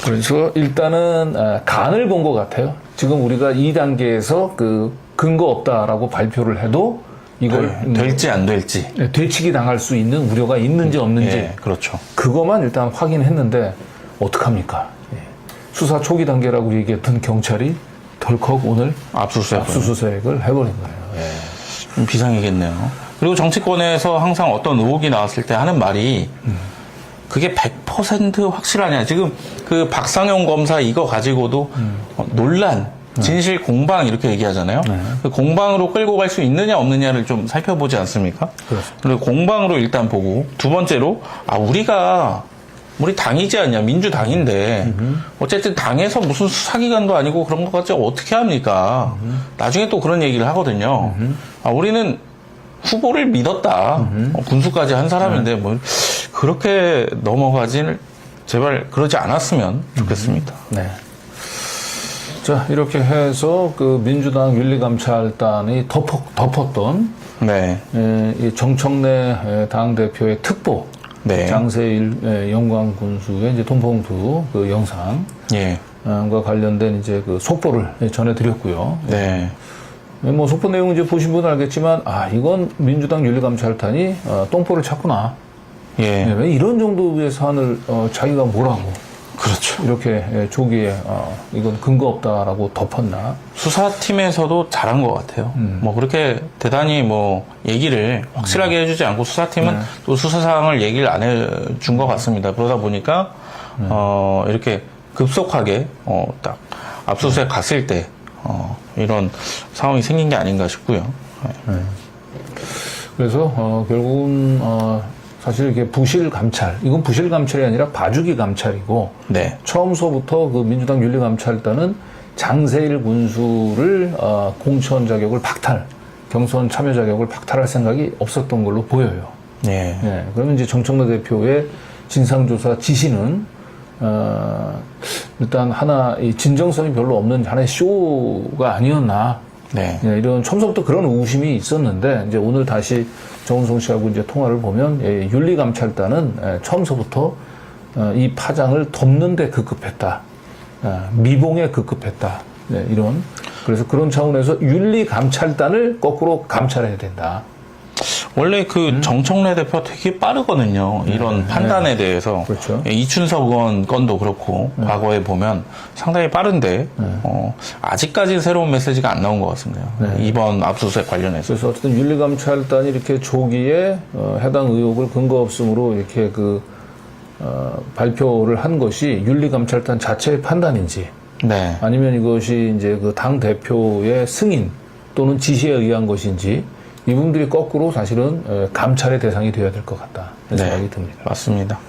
그래서 일단은 간을 본 것 같아요. 지금 우리가 2단계에서 그 근거 없다라고 발표를 해도 이걸 될지 안 될지. 되치기 당할 수 있는 우려가 있는지 없는지 그렇죠. 그것만 일단 확인했는데 어떡합니까? 수사 초기 단계라고 얘기했던 경찰이 덜컥 오늘 압수수색을 해버린 거예요. 좀 비상이겠네요. 그리고 정치권에서 항상 어떤 의혹이 나왔을 때 하는 말이 그게 100% 확실하냐. 지금 그 박상용 검사 이거 가지고도 논란, 진실 공방 이렇게 얘기하잖아요. 그 공방으로 끌고 갈 수 있느냐 없느냐를 좀 살펴보지 않습니까? 그리고 공방으로 일단 보고 두 번째로 우리 당이지 않냐, 민주당인데 어쨌든 당에서 무슨 수사기관도 아니고 그런 것까지 어떻게 합니까? 나중에 또 그런 얘기를 하거든요. 우리는 후보를 믿었다. 군수까지 한 사람인데 뭐 그렇게 넘어가지는 제발 그러지 않았으면 좋겠습니다. 네. 자, 이렇게 해서 그 민주당 윤리감찰단이 덮었던 이 정청래 당대표의 특보 장세일 영광 군수의 이제 돈봉투 그 영상과 관련된 이제 그 속보를 전해드렸고요. 뭐 속보 내용 이제 보신 분은 알겠지만 이건 민주당 윤리감찰단이 똥볼을 찼구나. 왜 이런 정도의 사안을 자기가 뭐라고 그렇죠. 이렇게 조기에 이건 근거 없다라고 덮었나? 수사팀에서도 잘한 것 같아요. 뭐 그렇게 대단히 뭐 얘기를 확실하게 해주지 않고 수사팀은 또 수사 사항을 얘기를 안 해준 것 같습니다. 그러다 보니까 이렇게 급속하게 딱 압수수색 갔을 때 이런 상황이 생긴 게 아닌가 싶고요. 그래서 결국은 사실 이게 부실 감찰, 이건 부실 감찰이 아니라 봐주기 감찰이고, 처음서부터 그 민주당 윤리감찰단은 장세일 군수를 공천 자격을 경선 참여 자격을 박탈할 생각이 없었던 걸로 보여요. 그러면 이제 정청래 대표의 진상조사 지시는 일단 하나 이 진정성이 별로 없는 하나의 쇼가 아니었나. 네. 예, 이런 처음부터 그런 의구심이 있었는데 이제 오늘 다시 정은성 씨하고 이제 통화를 보면 윤리감찰단은 처음서부터 이 파장을 덮는데 급급했다. 미봉에 급급했다. 네, 이런. 그래서 그런 차원에서 윤리감찰단을 거꾸로 감찰해야 된다. 원래 그 정청래 대표 되게 빠르거든요. 이런 판단에 대해서. 그렇죠. 이춘석 의원 건도 그렇고 과거에 보면 상당히 빠른데 아직까지 새로운 메시지가 안 나온 것 같습니다. 이번 압수수색 관련해서. 그래서 어쨌든 윤리감찰단이 이렇게 조기에 해당 의혹을 근거 없음으로 이렇게 발표를 한 것이 윤리감찰단 자체의 판단인지 네. 아니면 이것이 이제 그 당 대표의 승인 또는 지시에 의한 것인지 이 부분들이 거꾸로 사실은 감찰의 대상이 되어야 될 것 같다 이런 생각이 듭니다. 맞습니다.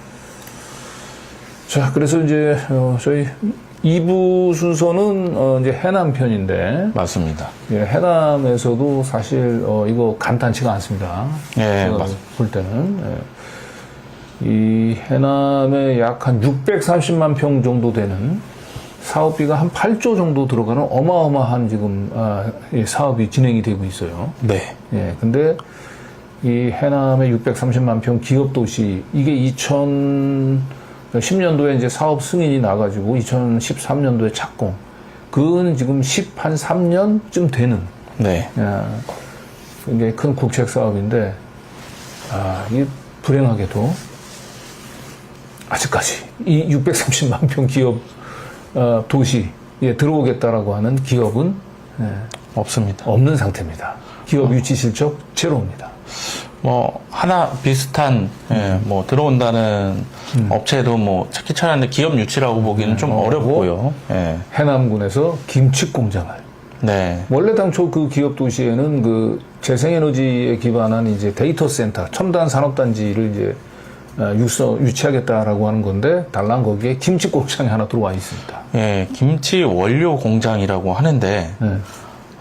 자, 그래서 이제 저희 2부 순서는 이제 해남 편인데 맞습니다. 예, 해남에서도 사실 이거 간단치가 않습니다. 예, 제가 맞습니다. 볼 때는 이 해남에 약 한 630만 평 정도 되는 사업비가 한 8조 정도 들어가는 어마어마한 지금 이 사업이 진행이 되고 있어요. 네. 예, 근데 이 해남의 630만 평 기업 도시 이게 2010년도에 이제 사업 승인이 나가지고 2013년도에 착공. 그건 지금 13년쯤 되는 네. 굉장히 큰 국책 사업인데 이게 불행하게도 아직까지 이 630만 평 기업 도시에 들어오겠다라고 하는 기업은 없습니다. 없는 상태입니다. 기업 유치 실적 제로입니다. 하나 비슷한, 들어온다는 업체도 찾기 찾았는데 기업 유치라고 보기는 좀 어렵고요. 예. 해남군에서 김치 공장을. 네. 원래 당초 그 기업 도시에는 그 재생에너지에 기반한 이제 데이터 센터, 첨단 산업단지를 이제 유치하겠다라고 하는 건데 달랑 거기에 김치 공장이 하나 들어와 있습니다. 예, 김치 원료 공장이라고 하는데,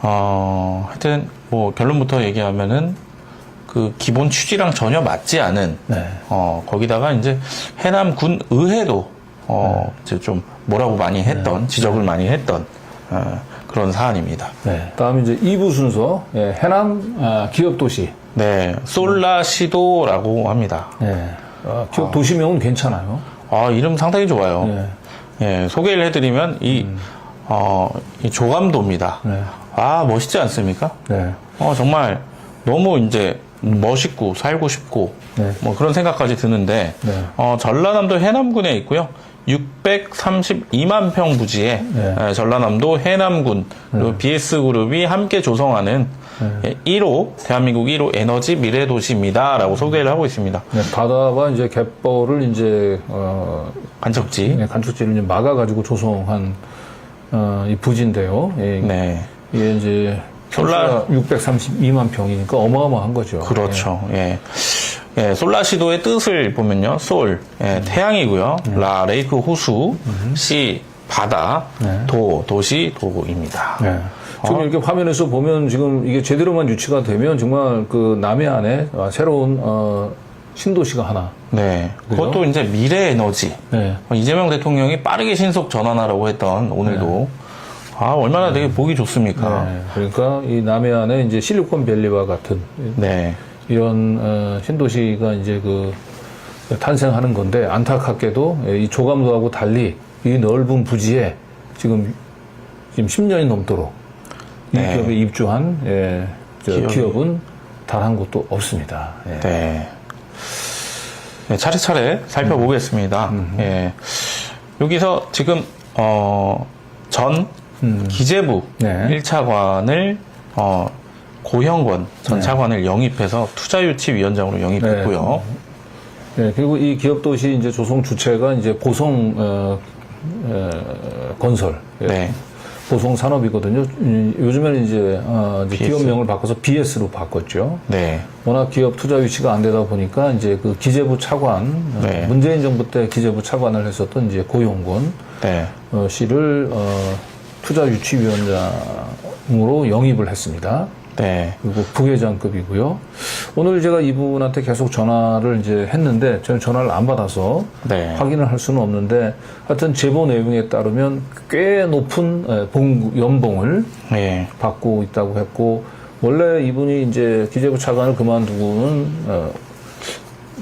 하여튼, 결론부터 얘기하면은, 그 기본 취지랑 전혀 맞지 않은, 거기다가 이제 해남군 의회도, 이제 좀 뭐라고 많이 했던, 지적을 많이 했던, 그런 사안입니다. 네. 다음 이제 2부 순서, 해남 기업도시. 네, 솔라시도라고 합니다. 네. 기업 도시명은 괜찮아요. 이름 상당히 좋아요. 예, 소개를 해드리면, 이 조감도입니다. 멋있지 않습니까? 네. 정말 너무 이제 멋있고 살고 싶고, 그런 생각까지 드는데, 전라남도 해남군에 있고요. 632만 평 부지에 전라남도 해남군 그리고 BS그룹이 함께 조성하는 1호 대한민국 1호 에너지 미래도시입니다. 라고 소개를 하고 있습니다. 네, 바다와 이제 갯벌을 이제 간척지. 간척지를 이제 막아가지고 조성한 이 부지인데요. 네. 이게 이제 솔라 632만 평이니까 어마어마한 거죠. 그렇죠. 예. 솔라시도의 뜻을 보면요. 솔, 태양이고요. 라, 레이크 호수, 시, 바다, 도시, 도입니다. 네. 지금 이렇게 화면에서 보면 지금 이게 제대로만 유치가 되면 정말 그 남해안에 새로운 신도시가 하나. 네. 그죠? 그것도 이제 미래 에너지. 네. 이재명 대통령이 빠르게 신속 전환하라고 했던 오늘도 얼마나 되게 보기 좋습니까? 네. 그러니까 이 남해안에 이제 실리콘밸리와 같은 네. 이런 신도시가 이제 탄생하는 건데 안타깝게도 이 조감도하고 달리 이 넓은 부지에 지금 10년이 넘도록 이 기업에 입주한 기업은 단 한 곳도 없습니다. 네. 차례차례 살펴보겠습니다. 여기서 지금 전 기재부 1차관을 고형권 전 차관을 영입해서 투자유치위원장으로 영입했고요. 그리고 이 기업도시 이제 조성 주체가 이제 보성 건설, 보성 산업이거든요. 요즘에는 이제 기업명을 바꿔서 BS로 바꿨죠. 네. 워낙 기업 투자 유치가 안 되다 보니까 이제 그 기재부 차관, 문재인 정부 때 기재부 차관을 했었던 이제 고용권 씨를 투자유치위원장으로 영입을 했습니다. 네. 그리고 부회장급이고요. 오늘 제가 이분한테 계속 전화를 이제 했는데 저는 전화를 안 받아서 네. 확인을 할 수는 없는데 하여튼 제보 내용에 따르면 꽤 높은 연봉을 네. 받고 있다고 했고 원래 이분이 이제 기재부 차관을 그만두고는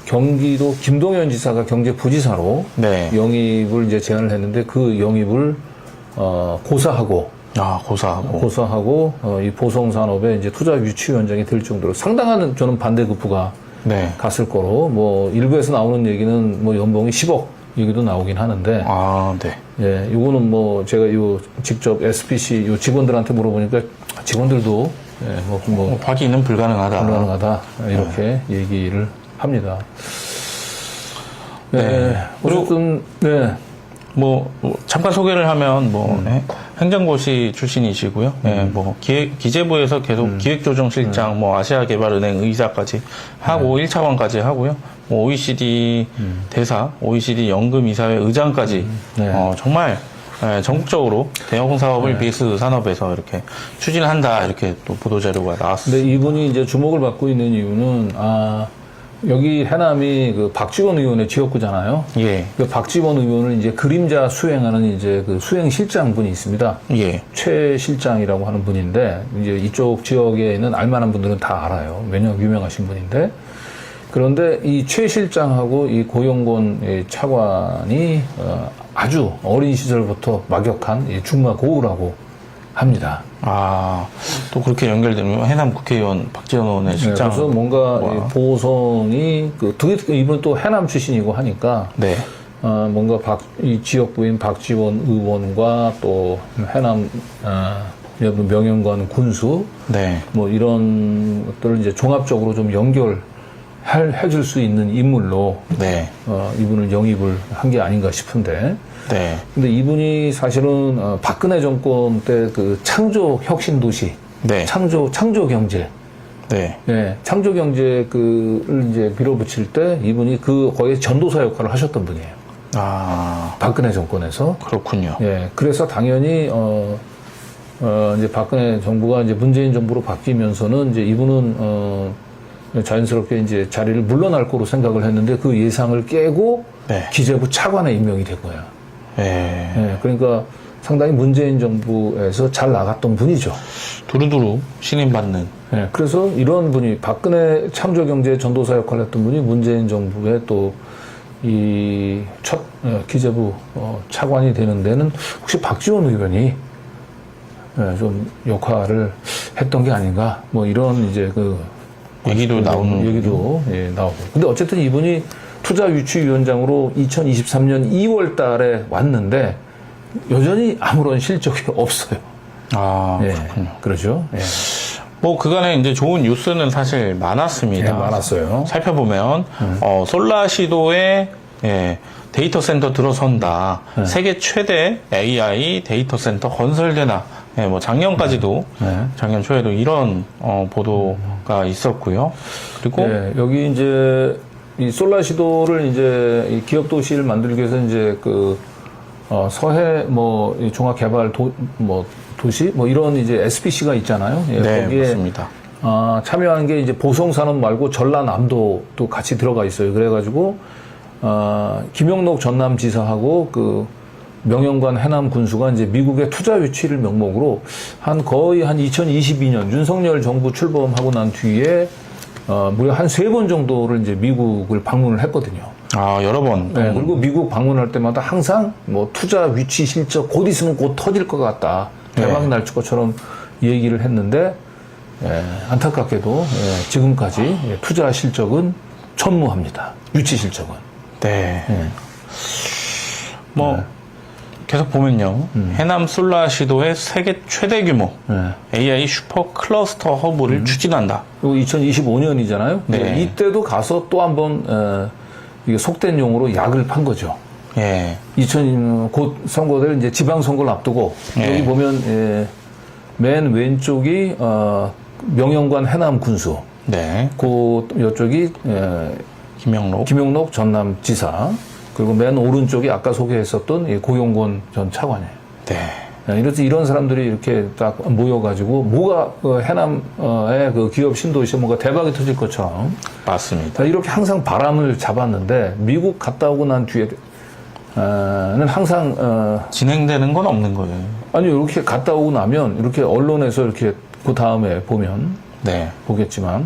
경기도 김동연 지사가 경제부지사로 네. 영입을 이제 제안을 했는데 그 영입을 고사하고 고사하고. 이 보성산업의 이제 투자유치위원장이 될 정도로 상당한 저는 반대급부가 네. 갔을 거로 뭐 일부에서 나오는 얘기는 뭐 연봉이 10억 얘기도 나오긴 하는데 아, 네. 예, 이거는 뭐 제가 요 직접 SPC 요 직원들한테 물어보니까 직원들도 예, 뭐 확인은 불가능하다. 불가능하다 이렇게 얘기를 합니다. 네. 네. 어쨌든 네. 뭐 잠깐 소개를 하면 행정고시 출신이시고요. 네, 뭐 기재부에서 계속 기획조정실장, 뭐 아시아개발은행 의사까지 하고 1차관까지 하고요. 뭐 OECD 대사, OECD 연금이사회 의장까지 네. 정말 전국적으로 대형 사업을 BS 산업에서 이렇게 추진한다 이렇게 또 보도 자료가 나왔습니다. 근데 이분이 이제 주목을 받고 있는 이유는 여기 해남이 그 박지원 의원의 지역구잖아요. 예, 그 박지원 의원을 이제 그림자 수행하는 이제 그 수행실장 분이 있습니다. 예, 최 실장이라고 하는 분인데 이제 이쪽 지역에 있는 알만한 분들은 다 알아요. 왜냐면 유명하신 분인데 그런데 이 최 실장하고 이 고용곤 차관이 아주 어린 시절부터 막역한 중마고우라고 합니다. 또 그렇게 연결되면 해남 국회의원 박지원 의원의 실장. 그래서 뭔가 이 보성이 이분 또 해남 출신이고 하니까 네. 뭔가 이 지역구인 박지원 의원과 또 해남 명연관 군수 네. 뭐 이런 것들을 이제 종합적으로 좀 해줄 수 있는 인물로 네. 이분을 영입을 한 게 아닌가 싶은데. 네. 근데 이분이 사실은 박근혜 정권 때 그 창조 혁신 도시, 네. 창조 경제, 네. 예, 창조 경제를 이제 밀어붙일 때 이분이 거기에 전도사 역할을 하셨던 분이에요. 박근혜 정권에서. 그렇군요. 예, 그래서 당연히 이제 박근혜 정부가 이제 문재인 정부로 바뀌면서는 이제 이분은 자연스럽게 이제 자리를 물러날 거로 생각을 했는데 그 예상을 깨고 네. 기재부 차관에 임명이 된 거예요. 네. 예, 그러니까 상당히 문재인 정부에서 잘 나갔던 분이죠. 두루두루 신임받는. 예, 그래서 이런 분이 박근혜 창조경제 전도사 역할을 했던 분이 문재인 정부의 또 이 첫 기재부 차관이 되는 데는 혹시 박지원 의원이 좀 역할을 했던 게 아닌가 뭐 이런 이제 얘기도 나오는 얘기도 나오고. 근데 어쨌든 이분이 투자유치위원장으로 2023년 2월 달에 왔는데 여전히 아무런 실적이 없어요. 그렇군요. 그렇죠. 예. 뭐 그간에 이제 좋은 뉴스는 사실 많았습니다. 네, 많았어요. 살펴보면 솔라시도에 데이터 센터 들어선다. 세계 최대 AI 데이터 센터 건설되나. 뭐 작년까지도 작년 초에도 이런 보도가 있었고요. 그리고 여기 이제 이 솔라시도를 이제 이 기업 도시를 만들기 위해서 이제 서해 뭐 종합개발 도시 뭐 이런 이제 SPC가 있잖아요. 네, 거기에 맞습니다. 참여하는 게 이제 보성산업 말고 전라남도도 같이 들어가 있어요. 그래가지고 김용록 전남지사하고 명연관 해남 군수가 이제 미국의 투자 유치를 명목으로 거의 한 2022년 윤석열 정부 출범하고 난 뒤에 무려 한 3번 정도를 이제 미국을 방문을 했거든요. 여러 번. 네, 그리고 미국 방문할 때마다 항상 뭐 투자 위치 실적 곧 있으면 곧 터질 것 같다. 대박 날 것처럼 얘기를 했는데 안타깝게도 지금까지 투자 실적은 천무합니다. 유치 실적은. 네. 계속 보면요. 해남 솔라시도의 세계 최대 규모 AI 슈퍼 클러스터 허브를 추진한다. 그리고 2025년이잖아요. 네. 이때도 가서 또 한번 이게 속된 용어로 약을 판 거죠. 예. 곧 선거될 이제 지방선거를 앞두고 여기 보면 맨 왼쪽이 명연관 해남 군수. 네. 이쪽이 김용록 전남지사. 그리고 맨 오른쪽이 아까 소개했었던 고용곤 전 차관이에요. 네. 이런 사람들이 이렇게 딱 모여가지고 뭐가 그 해남의 그 기업 신도시에 뭔가 대박이 터질 것처럼 맞습니다. 이렇게 항상 바람을 잡았는데 미국 갔다 오고 난 뒤에는 항상 진행되는 건 없는 거예요. 아니 이렇게 갔다 오고 나면 이렇게 언론에서 이렇게 그 다음에 보면 네. 보겠지만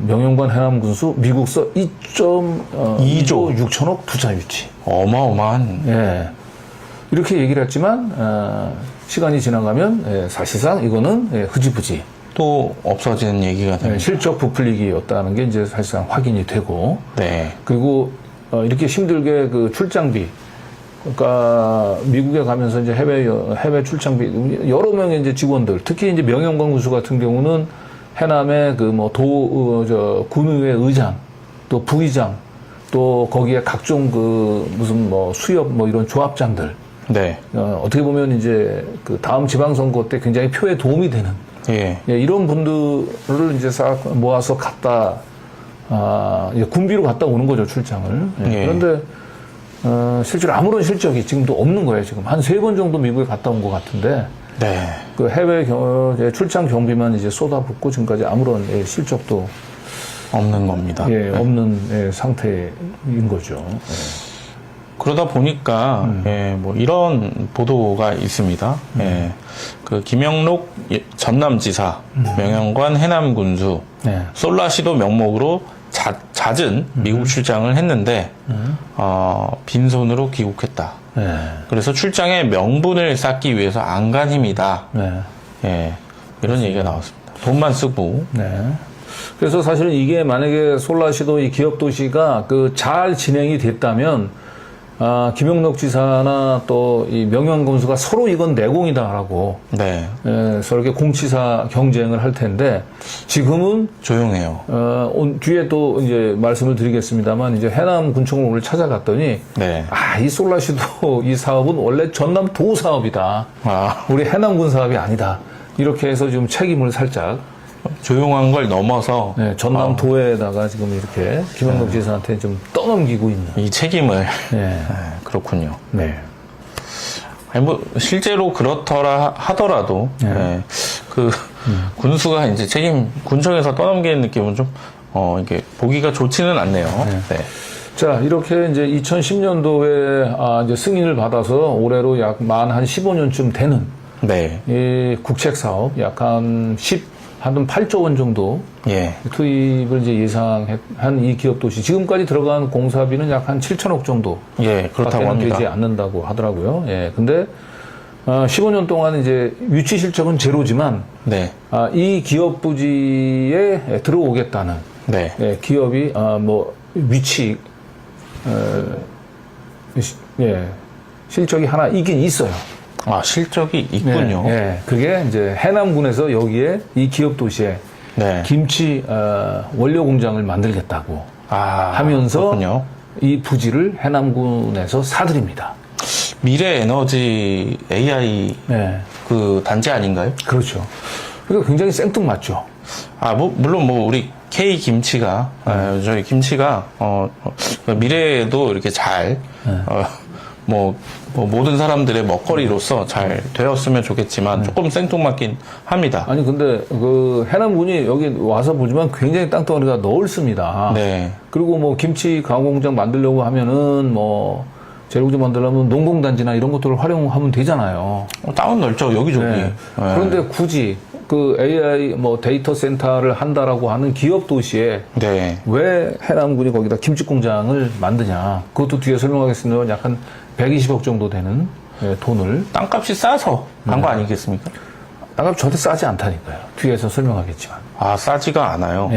명령관 해남군수 미국서 2조 6천억 투자 유치. 어마어마한. 예. 이렇게 얘기를 했지만 시간이 지나가면 사실상 이거는 흐지부지 또 없어지는 얘기가 됩니다. 실적 부풀리기였다는 게 이제 사실상 확인이 되고 네. 그리고 이렇게 힘들게 그 출장비 그러니까 미국에 가면서 이제 해외 출장비 여러 명의 이제 직원들 특히 이제 명령관 군수 같은 경우는 해남의 그 뭐 군의회 의장 또 부의장 또 거기에 각종 그 무슨 뭐 수협 뭐 이런 조합장들 네. 어떻게 보면 이제 그 다음 지방선거 때 굉장히 표에 도움이 되는 예. 이런 분들을 이제 싹 모아서 갔다 이제 군비로 갔다 오는 거죠 출장을. 예. 그런데 실제로 아무런 실적이 지금도 없는 거예요. 지금 한 3번 정도 미국에 갔다 온 것 같은데 네. 그 해외 출장 경비만 이제 쏟아붓고 지금까지 아무런 실적도 없는 겁니다. 없는 상태인 거죠. 그러다 보니까 뭐 이런 보도가 있습니다. 그 김영록 전남지사, 명령관 해남군수, 솔라시도 명목으로 잦은 미국 출장을 했는데 빈손으로 귀국했다. 그래서 출장에 명분을 쌓기 위해서 안 간 힘이다. 이런 얘기가 나왔습니다. 돈만 쓰고. 그래서 사실은 이게 만약에 솔라시도 이 기업 도시가 그 잘 진행이 됐다면 김영록 지사나 또 이 명령관 군수가 서로 이건 내공이다라고 서로 이렇게 공치사 경쟁을 할 텐데 지금은 조용해요. 뒤에 또 이제 말씀을 드리겠습니다만 이제 해남 군청을 오늘 찾아갔더니 이 솔라시도 이 사업은 원래 전남도 사업이다. 우리 해남군 사업이 아니다. 이렇게 해서 지금 책임을 살짝 조용한 걸 넘어서 전남도에다가 지금 이렇게 김영록 지사한테 좀 떠넘기고 있는 이 책임을 그렇군요. 아니 뭐 실제로 그렇더라 하더라도 그 군수가 이제 군청에서 떠넘기는 느낌은 좀 이게 보기가 좋지는 않네요. 자, 이렇게 이제 2010년도에 이제 승인을 받아서 올해로 약 만 한 15년쯤 되는 이 국책 사업 약 한 8조 원 정도 투입을 이제 예상한 이 기업 도시 지금까지 들어간 공사비는 약 한 7천억 정도 그렇다고 합니다. 되지 않는다고 하더라고요. 근데 15년 동안 이제 유치 실적은 제로지만 이 기업 부지에 들어오겠다는 기업이 뭐 위치 실적이 하나 있긴 있어요. 실적이 있군요. 그게 이제 해남군에서 여기에 이 기업 도시에 김치 원료 공장을 만들겠다고 하면서 그렇군요. 이 부지를 해남군에서 사들입니다. 미래에너지 AI 그 단지 아닌가요? 그렇죠. 그러니까 굉장히 생뚱맞죠. 물론 뭐 우리 K 김치가 저희 김치가 미래에도 이렇게 잘 뭐 모든 사람들의 먹거리로서 잘 되었으면 좋겠지만 조금 생뚱맞긴 합니다. 아니 근데 그 해남군이 여기 와서 보지만 굉장히 땅덩어리가 넓습니다. 그리고 뭐 김치 가공공장 만들려고 하면은 뭐 재료구조 만들려면 농공단지나 이런 것들을 활용하면 되잖아요. 땅은 넓죠 여기저기. 그런데 굳이 그 AI 뭐 데이터 센터를 한다라고 하는 기업 도시에 왜 해남군이 거기다 김치 공장을 만드냐? 그것도 뒤에 설명하겠습니다만 약간 120억 정도 되는 돈을 땅값이 싸서 간 거 아니겠습니까? 땅값이 절대 싸지 않다니까요. 뒤에서 설명하겠지만. 산지가 않아요.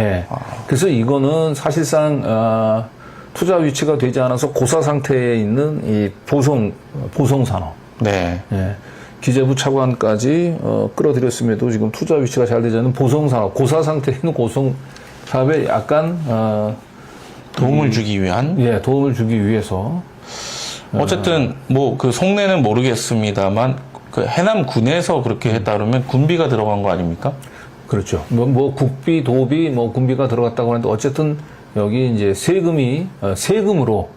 그래서 이거는 사실상 투자 위치가 되지 않아서 고사 상태에 있는 이 보성 산업. 기재부 차관까지 끌어들였음에도 지금 투자 위치가 잘 되지 않는 보성 산업, 고사 상태에 있는 고성 사업에 약간 도움을 주기 위한? 도움을 주기 위해서. 어쨌든 뭐 그 속내는 모르겠습니다만 그 해남군에서 그렇게 했다 그러면 군비가 들어간 거 아닙니까? 그렇죠. 뭐 국비, 도비, 뭐 군비가 들어갔다고 하는데 어쨌든 여기 이제 세금으로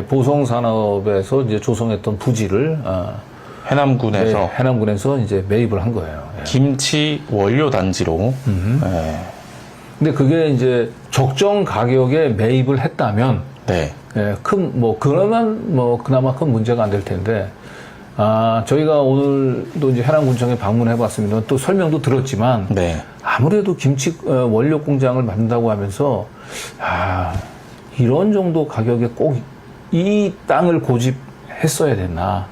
보성 산업에서 이제 조성했던 부지를 해남군에서 네, 해남군에서 이제 매입을 한 거예요. 예. 김치 원료 단지로. 예. 근데 그게 이제 적정 가격에 매입을 했다면 네. 예, 그나마 큰 문제가 안 될 텐데, 저희가 오늘도 이제 해남군청에 방문해 봤습니다. 또 설명도 들었지만, 네. 아무래도 김치 원료 공장을 만든다고 하면서, 이런 정도 가격에 꼭 이 땅을 고집했어야 됐나.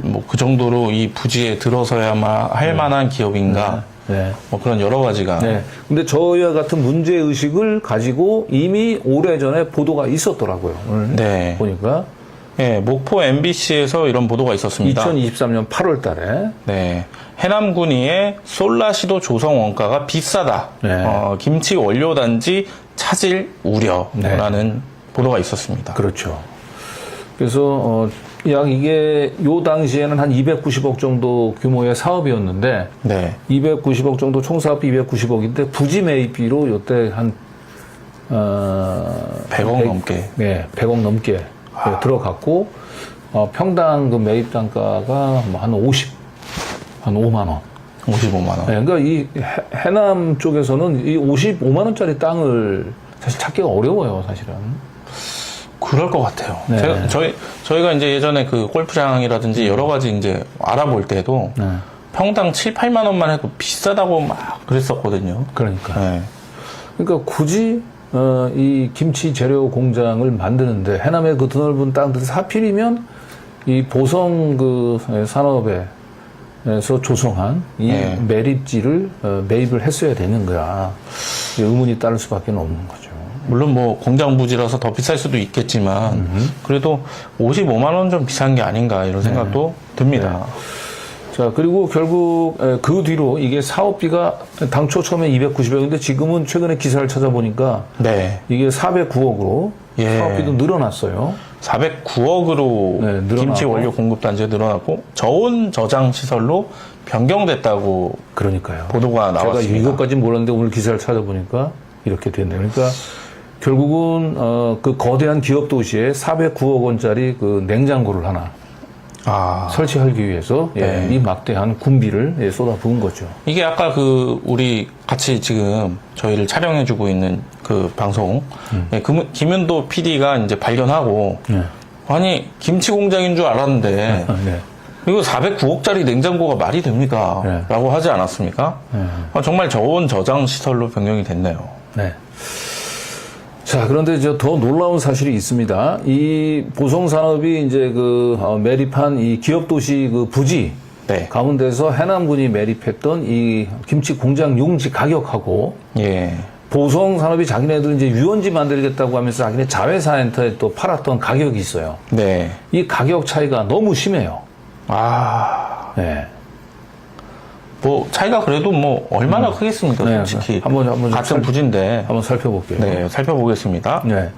뭐 그 정도로 이 부지에 들어서야만 할 만한 기업인가. 네. 뭐 그런 여러 가지가. 네. 근데 저희와 같은 문제의식을 가지고 이미 오래전에 보도가 있었더라고요. 오늘 네. 보니까. 예, 목포 MBC에서 이런 보도가 있었습니다. 2023년 8월 달에. 네. 해남군위의 솔라시도 조성 원가가 비싸다. 네. 김치 원료 단지 차질 우려라는 보도가 있었습니다. 그렇죠. 그래서, 약 이게 요 당시에는 한 290억 정도 규모의 사업이었는데, 네. 290억 정도 총사업비 290억인데, 부지 매입비로 요때 한, 100억 넘게. 네, 100억 넘게 들어갔고, 평당 그 매입 단가가 뭐 한 5만 원. 55만 원. 네, 그러니까 이 해남 쪽에서는 이 55만 원짜리 땅을 사실 찾기가 어려워요, 사실은. 그럴 것 같아요. 네. 저희가 이제 예전에 그 골프장이라든지 여러 가지 이제 알아볼 때도 네. 평당 7, 8만 원만 해도 비싸다고 막 그랬었거든요. 그러니까. 네. 그러니까 굳이 이 김치 재료 공장을 만드는데 해남의 그 드넓은 땅들에서 하필이면 이 보성 그 산업에서 조성한 이 네. 매립지를 매입을 했어야 되는 거야. 의문이 따를 수밖에 없는 거죠. 물론 뭐 공장 부지라서 더 비쌀 수도 있겠지만 그래도 55만 원 좀 비싼 게 아닌가 이런 생각도 듭니다. 자, 그리고 결국 그 뒤로 이게 사업비가 당초 처음에 290억인데 지금은 최근에 기사를 찾아보니까 네. 이게 409억으로 예. 사업비도 늘어났어요. 409억으로 네, 늘어나고. 김치 원료 공급 단지가 늘어났고 저온 저장 시설로 변경됐다고 그러니까요. 보도가 제가 나왔습니다. 이것까지는 몰랐는데 오늘 기사를 찾아보니까 이렇게 됐네요. 그러니까 결국은 그 거대한 기업 도시에 409억 원짜리 그 냉장고를 하나 설치하기 위해서 네. 이 막대한 군비를 쏟아부은 거죠. 이게 아까 그 우리 같이 지금 저희를 촬영해주고 있는 그 방송 김윤도 PD가 이제 발견하고 네. 아니 김치 공장인 줄 알았는데 네. 이거 409억짜리 냉장고가 말이 됩니까? 네. 라고 하지 않았습니까? 정말 저온 저장 시설로 변경이 됐네요. 네. 자, 그런데 이제 더 놀라운 사실이 있습니다. 이 보성산업이 이제 매립한 이 기업도시 그 부지 네. 가운데서 해남군이 매립했던 이 김치 공장 용지 가격하고 예. 보성산업이 자기네들 이제 유원지 만들겠다고 하면서 자기네 자회사한테 또 팔았던 가격이 있어요. 네. 이 가격 차이가 너무 심해요. 네. 뭐 차이가 그래도 뭐 얼마나 크겠습니까? 네, 솔직히 한번 같은 부지인데 한번 살펴볼게요. 네, 살펴보겠습니다. 네.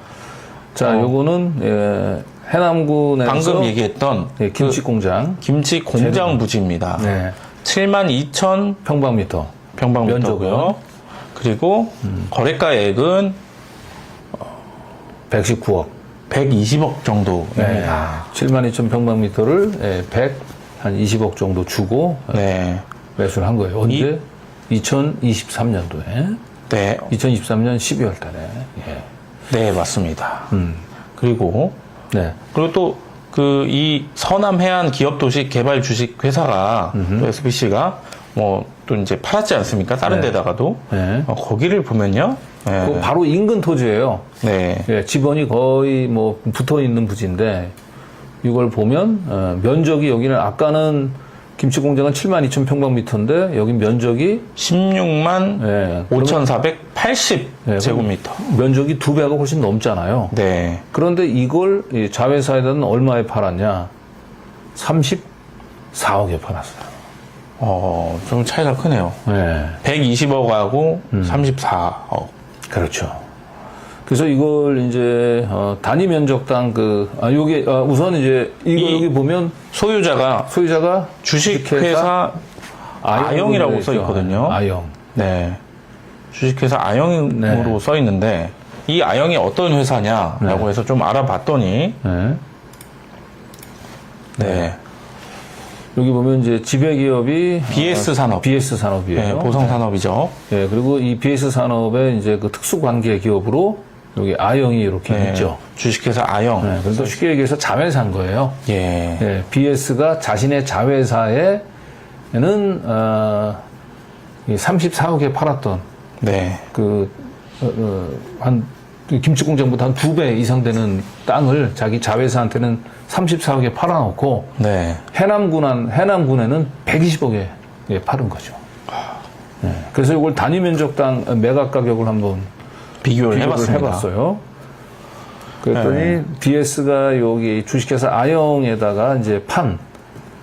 자, 요거는 해남군에서 방금 얘기했던 김치 공장 김치 공장 부지입니다. 네. 72,000 평방미터 평방미터고요. 그리고 거래가액은 119억. 120억 정도입니다. 네. 72,000평방미터를 120억 정도 주고 네. 매수를 한 거예요. 언제? 2023년도에. 네. 2023년 12월 달에. 예. 네, 맞습니다. 그리고 네. 또 이 서남 해안 기업 도시 개발 주식 회사가 또 SBC가 뭐 또 이제 팔았지 않습니까? 다른 네. 데다가도 네. 거기를 보면요. 네. 그 바로 인근 토지예요. 네. 예, 지번이 거의 뭐 붙어 있는 부지인데 이걸 보면 면적이 여기는 아까는 김치 공장은 72,000평방미터인데 여기 면적이 16만 5,480 네, 제곱미터. 면적이 2배가 훨씬 넘잖아요. 네. 그런데 이걸 이 자회사에다는 얼마에 팔았냐? 34억에 팔았어요. 좀 차이가 크네요. 네. 120억하고 34억. 그렇죠. 그래서 이걸 이제 단위 면적당 요게 우선 이제 여기 보면 소유자가 주식회사 아영이라고 써 있거든요. 아영. 네. 주식회사 아영으로 네. 써 있는데 이 아영이 어떤 회사냐라고 해서 좀 알아봤더니 네. 네. 여기 보면 이제 지배 기업이 BS 산업. BS 산업이에요. 네, 보성 산업이죠. 예, 그리고 이 BS 산업의 이제 그 특수 관계 기업으로 여기 아영이 이렇게 네, 있죠. 주식회사 아영. 네, 그래서 쉽게 얘기해서 자회사인 거예요. 예. 예, BS가 자신의 자회사에는 34억에 팔았던 네. 한 김치 공장보다 한 2배 이상 되는 땅을 자기 자회사한테는 34억에 팔아놓고 네. 해남군에는 120억에 팔은 거죠. 예, 그래서 이걸 단위 면적당 매각 가격을 한번 비교를 해봤습니다. 해봤어요. 그랬더니 BS가 여기 주식회사 아영에다가 이제 판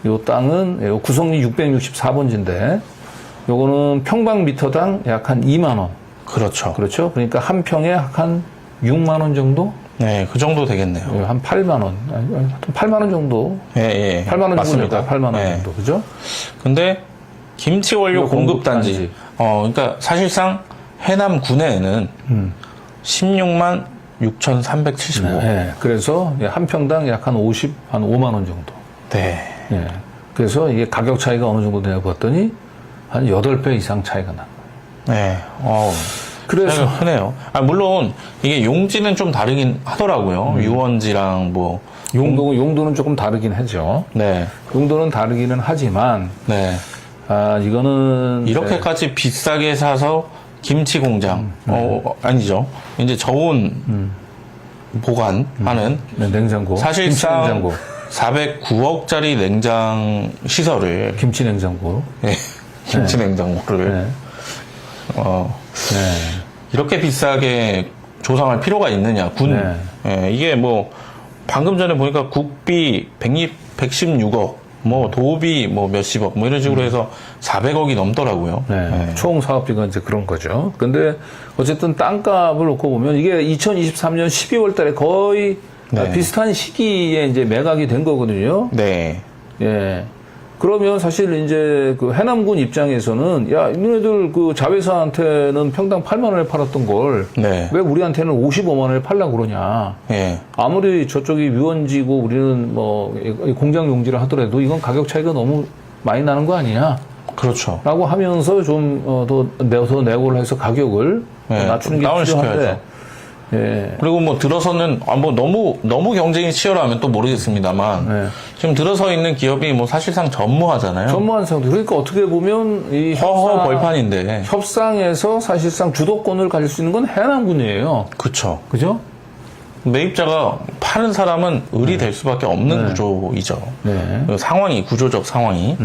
요 땅은 구성리 664번지인데 요거는 평방미터당 약 한 2만 원. 그렇죠. 그렇죠. 그러니까 한 평에 한 6만 원 정도? 네, 그 정도 되겠네요. 한 8만 원. 하여튼 8만 원 정도. 예, 예. 8만 원 맞습니다. 정도. 8만 원 예. 정도. 그죠? 근데 김치 원료 공급단지. 그러니까 사실상 해남군에는 16만 6,375. 네. 그래서 한 평당 약 한 5만 원 정도. 네. 예. 그래서 이게 가격 차이가 어느 정도 되냐 봤더니 한 8배 이상 차이가 나. 네. 그래서 차이가 크네요. 물론 이게 용지는 좀 다르긴 하더라고요. 유원지랑 뭐 용도는 조금 다르긴 하죠. 네. 용도는 다르기는 하지만 네. 이거는 이렇게까지 비싸게 사서 김치 공장 아니죠. 이제 저온 보관하는 네, 냉장고. 사실상 김치 냉장고. 409억짜리 냉장 시설을 김치 냉장고. 예, 김치 냉장고를 네. 네. 이렇게 비싸게 조성할 필요가 있느냐 군. 네. 예, 이게 뭐 방금 전에 보니까 국비 116억 뭐 도비 뭐 몇십억 뭐 이런 식으로 해서 400억이 넘더라고요. 네. 예. 총 사업비가 이제 그런 거죠. 근데 어쨌든 땅값을 놓고 보면 이게 2023년 12월 달에 거의 네. 비슷한 시기에 이제 매각이 된 거거든요. 네. 예. 그러면 사실 이제 그 해남군 입장에서는 야, 너네들 그 자회사한테는 평당 8만 원에 팔았던 걸 네. 왜 우리한테는 55만 원에 팔려고 그러냐. 예. 아무리 아무리 저쪽이 유원지고 우리는 뭐 공장 용지를 하더라도 이건 가격 차이가 너무 많이 나는 거 아니냐. 그렇죠. 라고 하면서 좀 더 내고를 해서 가격을 네, 낮추는 게 다운을 필요한데. 시켜야죠. 예. 그리고 뭐 들어서는 뭐 너무 경쟁이 치열하면 또 모르겠습니다만 네. 지금 들어서 있는 기업이 뭐 사실상 전무하잖아요. 전무한 상태. 그러니까 어떻게 보면 이 허허 벌판인데. 협상에서 사실상 주도권을 가질 수 있는 건 해남군이에요. 그렇죠. 그죠? 매입자가 파는 사람은 을이 될 수밖에 없는 구조이죠. 네. 그 상황이 구조적 상황이.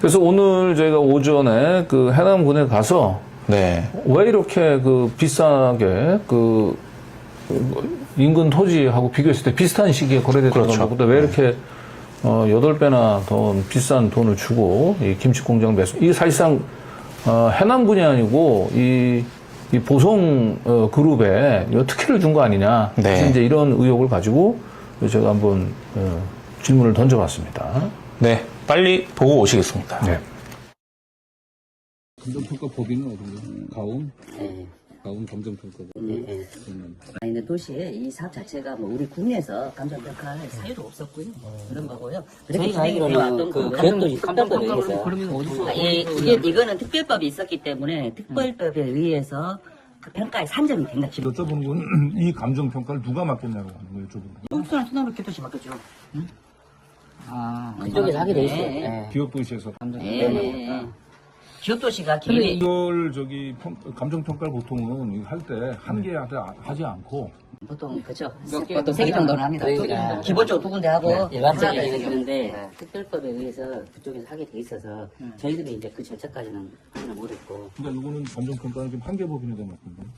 그래서 오늘 저희가 오전에 그 해남군에 가서 네. 왜 이렇게 그 비싸게 그 인근 토지하고 비교했을 때 비슷한 시기에 거래됐던 그렇죠. 것보다 왜 이렇게 8배나 더 비싼 돈을 주고 이 김치 공장을 매수. 이게 사실상 해남군이 아니고 이 보성 그룹에 특혜를 준 거 아니냐. 네. 그래서 이제 이런 의혹을 가지고 제가 한번 질문을 던져봤습니다. 네. 빨리 보고 오시겠습니다. 네. 감정평가 법인은 어딘가요? 가움? 네. 가움 감정평가법. 아니, 근데 도시에 이 사업 자체가 뭐 우리 국내에서 감정평가할 사유도 없었고요. 그런 거고요. 저희가 알기로는 그 기업도시 특별법에 의해서 이거는 특별법이 있었기 때문에 특별법에 의해서 그 평가의 산정이 된다. 여쭤보는 건 이 감정평가를 누가 맡겠냐고 하는 거예요, 여쭤보는 육수나 수나로 기도시 맡겼죠. 그쪽에서 하게 돼 있어요. 네. 예. 기업도시에서. 예. 기업도시가 기획 이걸 감정평가를 보통은 할 때 한 개 하지 않고 보통 그죠. 보통 3개 정도는 합니다. 저희가 기본적으로 2군데 하고 일반적인 하나 얘기는 있는데 특별법에 의해서 그쪽에서 하게 돼 있어서 저희들이 이제 그 절차까지는 하지는 못했고 그러니까 이거는 감정평가는 지금 한 개 법인에다 맡긴 거예요.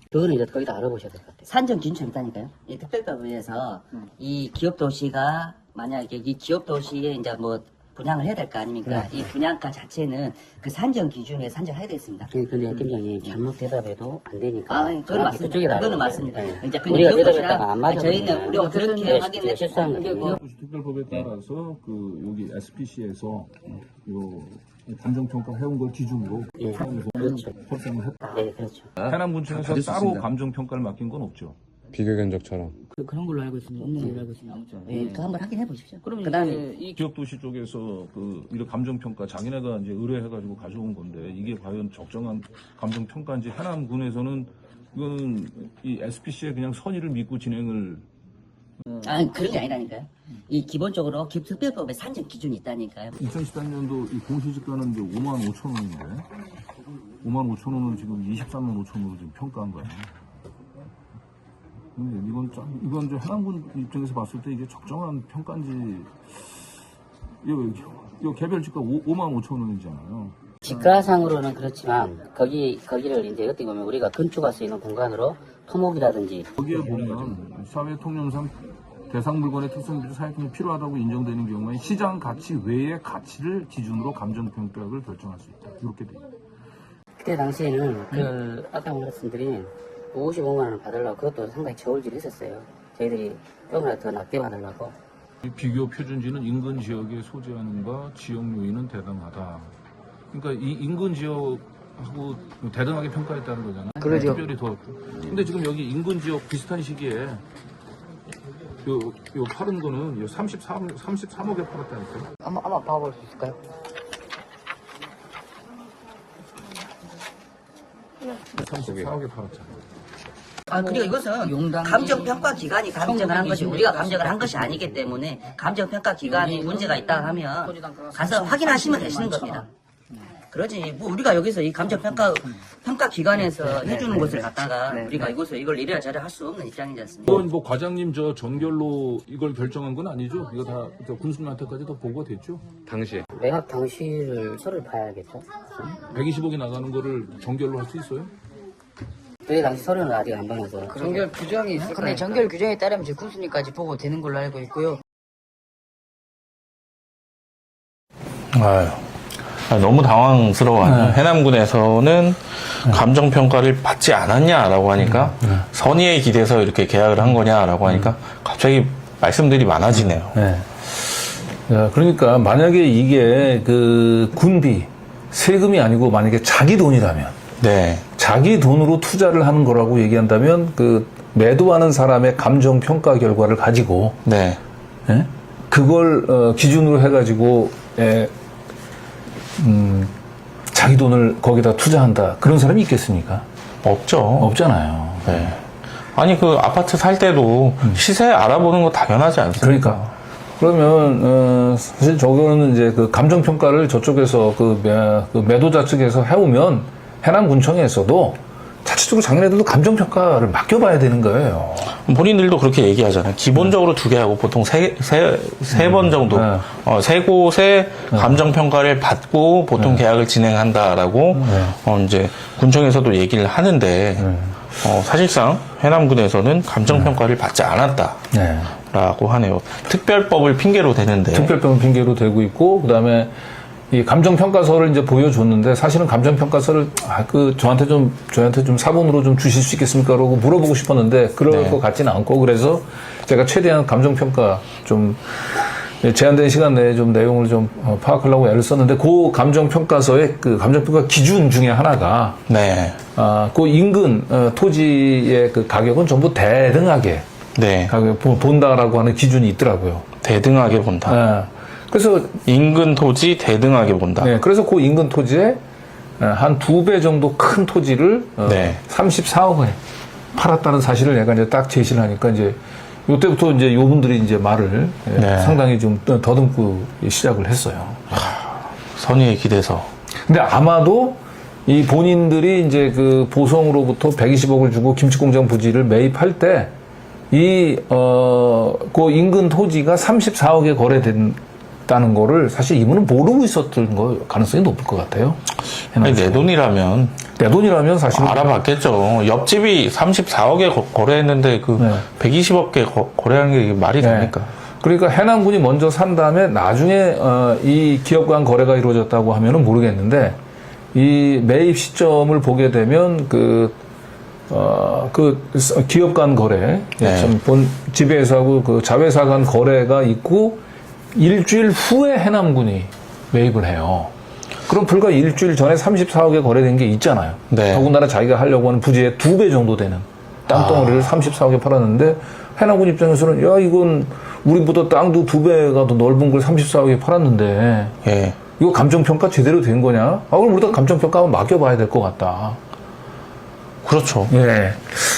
그거는 이제 거기다 알아보셔야 될 것 같아요. 산정 기준점이 있다니까요. 이 특별법에 의해서 이 기업도시가 만약에 이 기업도시에 이제 뭐 분양을 해야 될 거 아닙니까? 이 분양가 자체는 그 산정 기준에 산정해야 되겠습니다. 근데 팀장님 잘못 대답해도 안 되니까 그건 맞습니다. 그쪽에다 그거는 알아보셔야 맞습니다. 돼요. 이제 우리가 기업도시랑 대답했다가 안 맞아 저희는 우리가 그렇게 네, 확인해 실수한 거거든요. 특별법에 따라서 그 여기 SPC에서 요 감정평가 해온 걸 기준으로 그렇죠. 협상을 했다. 네, 그렇죠. 해남군청에서 따로 감정평가를 맡긴 건 없죠. 비교 견적처럼. 그런 걸로 알고 있습니다. 없는 걸로 알고 있습니다. 예, 그 한번 확인해 보십시오. 그러면 그다음에 이 지역도시 쪽에서 이런 감정평가 자기네가 이제 의뢰해가지고 가져온 건데 이게 과연 적정한 감정평가인지 해남군에서는 이거는 이 SPC의 그냥 선의를 믿고 진행을 그런 게 아니라니까요. 이 기본적으로 기업특별법에 산정 기준이 있다니까요. 2013년도 이 공시지가는 이제 5만 5천 원인데 5만 5천 원을 지금 23만 5천 원으로 지금 평가한 거예요. 근데 이건 이제 해남군 입장에서 봤을 때 이게 적정한 평가인지 이거 개별 지가 5만 5천 원이잖아요. 지가상으로는 그렇지만 거기를 이제 어떻게 보면 우리가 건축할 수 있는 공간으로 토목이라든지 거기에 보면 사회 통념상 대상 물건의 특성들이 사회통이 필요하다고 인정되는 경우에 시장 가치 외의 가치를 기준으로 감정평가를 결정할 수 있다. 이렇게 돼요. 그때 당시에는 아까 말씀드린 55만 원을 받으려고 그것도 상당히 저울질했었어요. 저희들이 조금이라도 더 낮게 받으려고. 이 비교 표준지는 인근 지역에 소재하는가 지역 요인은 대등하다. 그러니까 이 인근 지역하고 대등하게 평가했다는 거잖아요. 그러죠. 특별히 더. 근데 지금 여기 인근 지역 비슷한 시기에 요 파는 거는 요 33억에 팔았다니까요. 한번 봐볼 수 있을까요? 34억에 팔았잖아요. 그리고 이것은 감정평가 기관이 감정을 한 것이 우리가 감정을 한 것이 아니기 때문에 감정평가 기관이 문제가 있다 하면 가서 확인하시면 되시는 겁니다. 그러지 뭐 우리가 여기서 이 감정평가 기관에서 해주는 것을 갖다가 우리가 이걸 이래야 저래야 할 수 없는 입장이지 않습니까? 이건 뭐 과장님 저 전결로 이걸 결정한 건 아니죠? 이거 다 군수님한테까지 다 보고가 됐죠? 당시에 매각 당시를 서를 봐야겠죠. 120억이 나가는 거를 전결로 할 수 있어요? 그때 당시 서류는 아직 안 받아서. 정결 규정이 있을까요? 근데 정결 규정에 따르면 이제 군수님까지 보고 되는 걸로 알고 있고요. 아유, 너무 당황스러워요. 해남군에서는 감정평가를 받지 않았냐라고 하니까 선의에 기대서 이렇게 계약을 한 거냐라고 하니까 갑자기 말씀들이 많아지네요. 네. 그러니까 만약에 이게 그 군비, 세금이 아니고 만약에 자기 돈이라면 네. 자기 돈으로 투자를 하는 거라고 얘기한다면 그 매도하는 사람의 감정 평가 결과를 가지고 네. 그걸 기준으로 해가지고 자기 돈을 거기다 투자한다 그런 사람이 있겠습니까? 없죠. 없잖아요. 네. 아니 그 아파트 살 때도 시세 알아보는 거 당연하지 않습니까? 그러니까 그러면 사실 저거는 이제 그 감정 평가를 저쪽에서 그 매도자 측에서 해오면 해남군청에서도 자체적으로 자기네들도 감정 평가를 맡겨봐야 되는 거예요. 본인들도 그렇게 얘기하잖아요. 기본적으로 2개 하고 보통 세 번 정도 세 곳의 감정 평가를 받고 보통 계약을 진행한다라고 이제 군청에서도 얘기를 하는데 사실상 해남군에서는 감정 평가를 받지 않았다라고 하네요. 특별법을 핑계로 대는데 특별법을 핑계로 대고 있고 그다음에 이 감정평가서를 이제 보여줬는데 사실은 감정평가서를 저한테 좀 사본으로 좀 주실 수 있겠습니까? 라고 물어보고 싶었는데 그럴 것 같지는 않고 그래서 제가 최대한 감정평가 좀 제한된 시간 내에 좀 내용을 좀 파악하려고 애를 썼는데 그 감정평가서의 그 감정평가 기준 중에 하나가 그 인근 토지의 그 가격은 전부 대등하게 가격 본다라고 하는 기준이 있더라고요. 대등하게 본다. 그래서 인근 토지 대등하게 본다. 네, 그래서 그 인근 토지에 한 2배 정도 큰 토지를 34억에 팔았다는 사실을 내가 이제 딱 제시를 하니까 이제 이때부터 이제 요분들이 이제 말을 상당히 좀 더듬고 시작을 했어요. 선의에 기대서. 근데 아마도 이 본인들이 이제 그 보성으로부터 120억을 주고 김치공장 부지를 매입할 때 그 인근 토지가 34억에 거래됐다는 거를 사실 이분은 모르고 있었던 거 가능성이 높을 것 같아요. 아니, 내 돈이라면 사실 알아봤겠죠. 옆집이 34억에 거래했는데 120억에 거래하는 게 말이 됩니까? 그러니까 해남군이 먼저 산 다음에 나중에 이 기업 간 거래가 이루어졌다고 하면은 모르겠는데 이 매입 시점을 보게 되면 기업 간 거래, 본 지배회사하고 그 자회사 간 거래가 있고 일주일 후에 해남군이 매입을 해요. 그럼 불과 일주일 전에 34억에 거래된 게 있잖아요. 더군다나 자기가 하려고 하는 부지의 2배 정도 되는 땅덩어리를 34억에 팔았는데 해남군 입장에서는 야 이건 우리보다 땅도 2배가 더 넓은 걸 34억에 팔았는데 예. 이거 감정평가 제대로 된 거냐? 그럼 우리가 감정평가 한번 맡겨봐야 될 것 같다. 그렇죠. 예.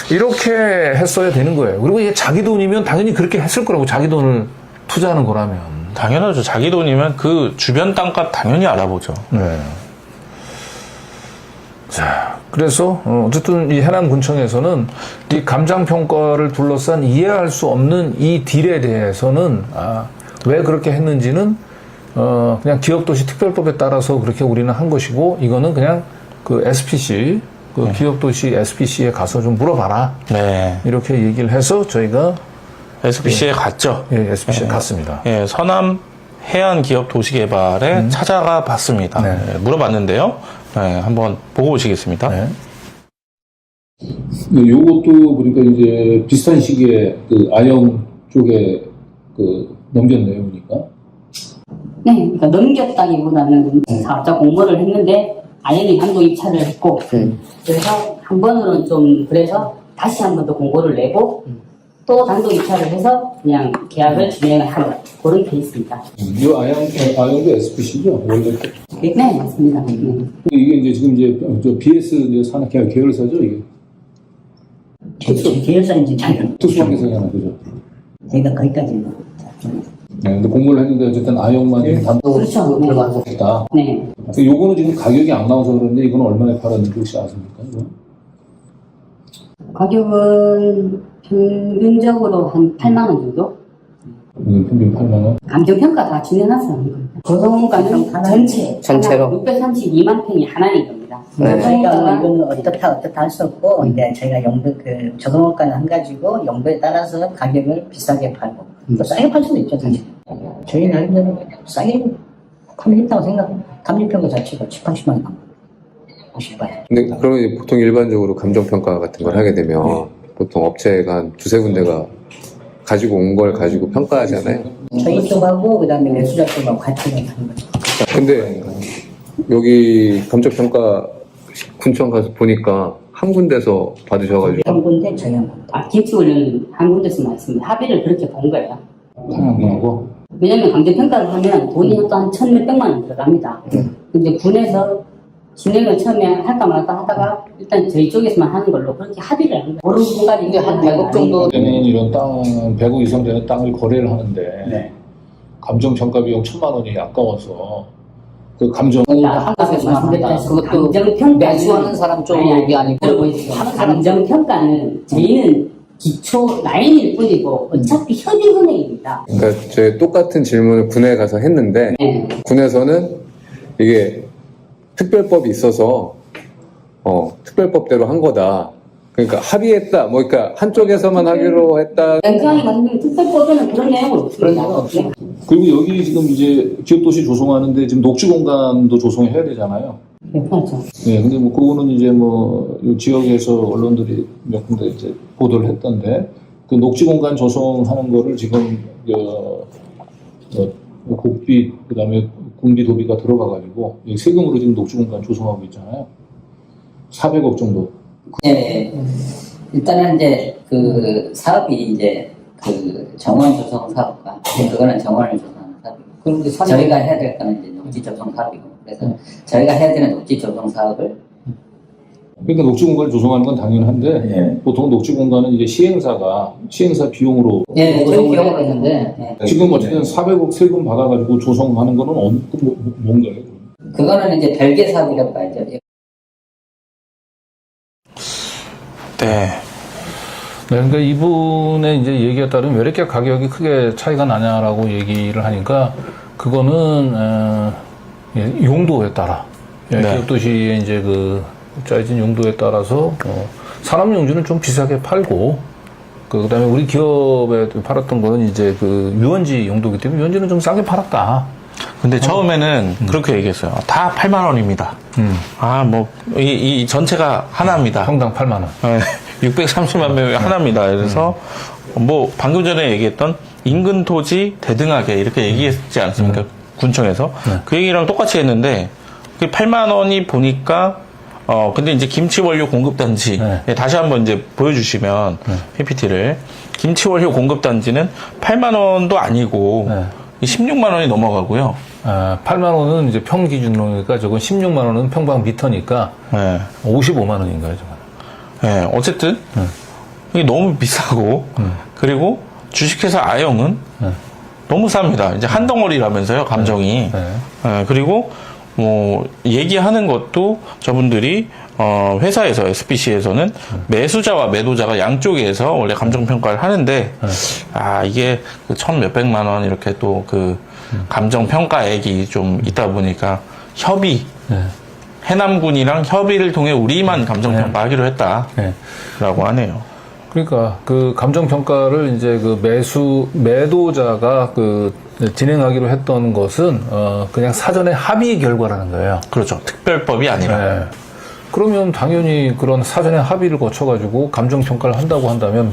이렇게 했어야 되는 거예요. 그리고 이게 자기 돈이면 당연히 그렇게 했을 거라고, 자기 돈을 투자하는 거라면. 당연하죠. 자기 돈이면 그 주변 땅값 당연히 알아보죠. 네. 자, 그래서 어쨌든 이 해남군청에서는 이 감정평가를 둘러싼 이해할 수 없는 이 딜에 대해서는 왜 그렇게 했는지는 그냥 기업도시 특별법에 따라서 그렇게 우리는 한 것이고, 이거는 그냥 그 SPC, 그 기업도시 SPC에 가서 좀 물어봐라. 네. 이렇게 얘기를 해서 저희가 SPC에 갔죠. 예, SPC에 갔습니다. 예, 서남 해안 기업 도시개발에 찾아가 봤습니다. 네. 예, 물어봤는데요. 네, 한번 보고 오시겠습니다. 네. 요것도 보니까 이제 비슷한 시기에 그 아영 쪽에 그 넘겼네요, 보니까. 네, 그러니까 넘겼다기보다는 사업자 공모를 했는데 아연이 단독 입찰을 했고, 그래서 한 번으로는 좀 그래서 다시 한 번 더 공고를 내고 또 단독 입찰을 해서 그냥 계약을 진행을 하는 그런 케이스입니다. 이 아영도 SPC죠, 원래. 네, 맞습니다. 네. 이게 이제 지금 이제 BS 이제 산업 계열사죠, 이게. 계열사인지 잘 특수관계사잖아요, 그죠? 저희가 거기까지는. 네, 근데 공모를 했는데 어쨌든 아영만이 단독으로 그렇죠. 네. 들어갔다. 네. 요거는 지금 가격이 안 나와서 그런데 이건 얼마에 팔았는지 혹시 아십니까? 이거? 가격은 평균적으로 한 8만 원 정도? 평균 8만 원. 감정평가 다 진행해서 하는 겁니다. 조성원가는 전체로? 632만 평이 하나인 겁니다. 네. 저희가 이건 어떻다 할 수 없고, 이제 저희가 용도 조성원가는 한 가지고 용도에 따라서 가격을 비싸게 팔고 또 싸게 팔 수도 있죠, 사실. 저희 나름대로 싸게 판매했다고 생각합니다. 감정평가 자체가 7, 80만 원. 50발. 근데 그러면 보통 일반적으로 감정평가 같은 걸 하게 되면 보통 업체가 한 두세 군데가 가지고 온 걸 가지고 평가하잖아요. 저희 쪽하고 그다음에 매수자 쪽하고 같이 하는 거죠. 근데 여기 감정평가 군청 가서 보니까 한 군데서 받으셔가지고 한 군데 저희 한 군데. 김치원은 한 군데서 말씀니다 합의를 그렇게 본 거예요. 하고. 왜냐면 감정평가를 하면 돈이 또 한 1,몇백만 원 들어갑니다. 근데 군에서 진행을 처음에 할까 말까 하다가 일단 저희 쪽에서만 하는 걸로 그렇게 합의를 한 거예요. 모르는 분까지 한 100억 정도. 때는 이런 땅, 100억 이상 되는 땅을 거래를 하는데, 감정평가 비용 1,000만 원이 아까워서, 그 한국에서 말씀드렸다. 그것도 매수하는 사람 쪽이 아니고 감정평가는 저희는 기초 라인일 뿐이고 어차피 협의은행입니다. 그러니까 제 똑같은 질문을 군에 가서 했는데 네. 군에서는 이게 특별법이 있어서 특별법대로 한 거다. 그러니까 합의했다. 뭐 그러니까 한쪽에서만 하기로 했다. 굉장히 말씀드린 특별법에는 그런 내용은 없습니다. 그리고 여기 지금 이제 기업도시 조성하는데 지금 녹지공간도 조성해야 되잖아요. 그렇죠. 네, 근데 뭐 그거는 이제 뭐 이 지역에서 언론들이 몇 군데 이제 보도를 했던데 그 녹지공간 조성하는 거를 지금 국비 그다음에 군비 도비가 들어가가지고 세금으로 지금 녹지공간 조성하고 있잖아요. 400억 정도. 네. 일단은 이제 그 사업이 이제 그 정원 조성 사업과 그거는 정원을 조성하는 사업이고 그런데 저희가 해야 될 거는 이제 녹지 조성 사업이고 그래서 저희가 해야 되는 녹지 조성 사업을 그러니까 녹지공간을 조성하는 건 당연한데 보통 녹지공간은 이제 시행사 비용으로 저희 비용으로 했는데 지금 어쨌든 400억 세금 받아가지고 조성하는 거는 뭔가요? 그거는 이제 별개 사업이라고 봐야죠. 네. 그러니까 이분의 이제 얘기에 따르면 왜 이렇게 가격이 크게 차이가 나냐라고 얘기를 하니까 그거는 용도에 따라 기업도시의 이제 그 짜여진 용도에 따라서 산업용지는 좀 비싸게 팔고 그다음에 우리 기업에 팔았던 거는 이제 그 유원지 용도이기 때문에 유원지는 좀 싸게 팔았다. 근데 처음에는 그렇게 얘기했어요. 다 8만 원입니다. 뭐, 이 전체가 하나입니다. 평당 8만 원. 630만 명이 하나입니다. 그래서, 뭐, 방금 전에 얘기했던 인근 토지 대등하게 이렇게 얘기했지 않습니까? 군청에서. 그 얘기랑 똑같이 했는데, 그 8만 원이 보니까, 근데 이제 김치 원료 공급 단지 다시 한번 이제 보여주시면 PPT를 김치 원료 공급 단지는 8만 원도 아니고 16만 원이 넘어가고요. 8만 원은 이제 평 기준으로니까 저건 16만 원은 평방 미터니까 55만 원인가요, 저건? 네, 어쨌든 이게 너무 비싸고 그리고 주식회사 아영은 너무 쌉니다. 이제 한 덩어리라면서요, 감정이. 그리고 뭐 얘기하는 것도 저분들이 회사에서 SPC에서는 매수자와 매도자가 양쪽에서 원래 감정 평가를 하는데 이게 그 1,몇백만 원 이렇게 또 그 감정 평가액이 좀 있다 보니까 협의 해남군이랑 협의를 통해 우리만 감정 평가하기로 했다라고 하네요. 그러니까 그 감정 평가를 이제 그 매도자가 그 진행하기로 했던 것은 그냥 사전에 합의 결과라는 거예요. 그렇죠. 특별법이 아니라. 그러면 당연히 그런 사전에 합의를 거쳐가지고 감정 평가를 한다고 한다면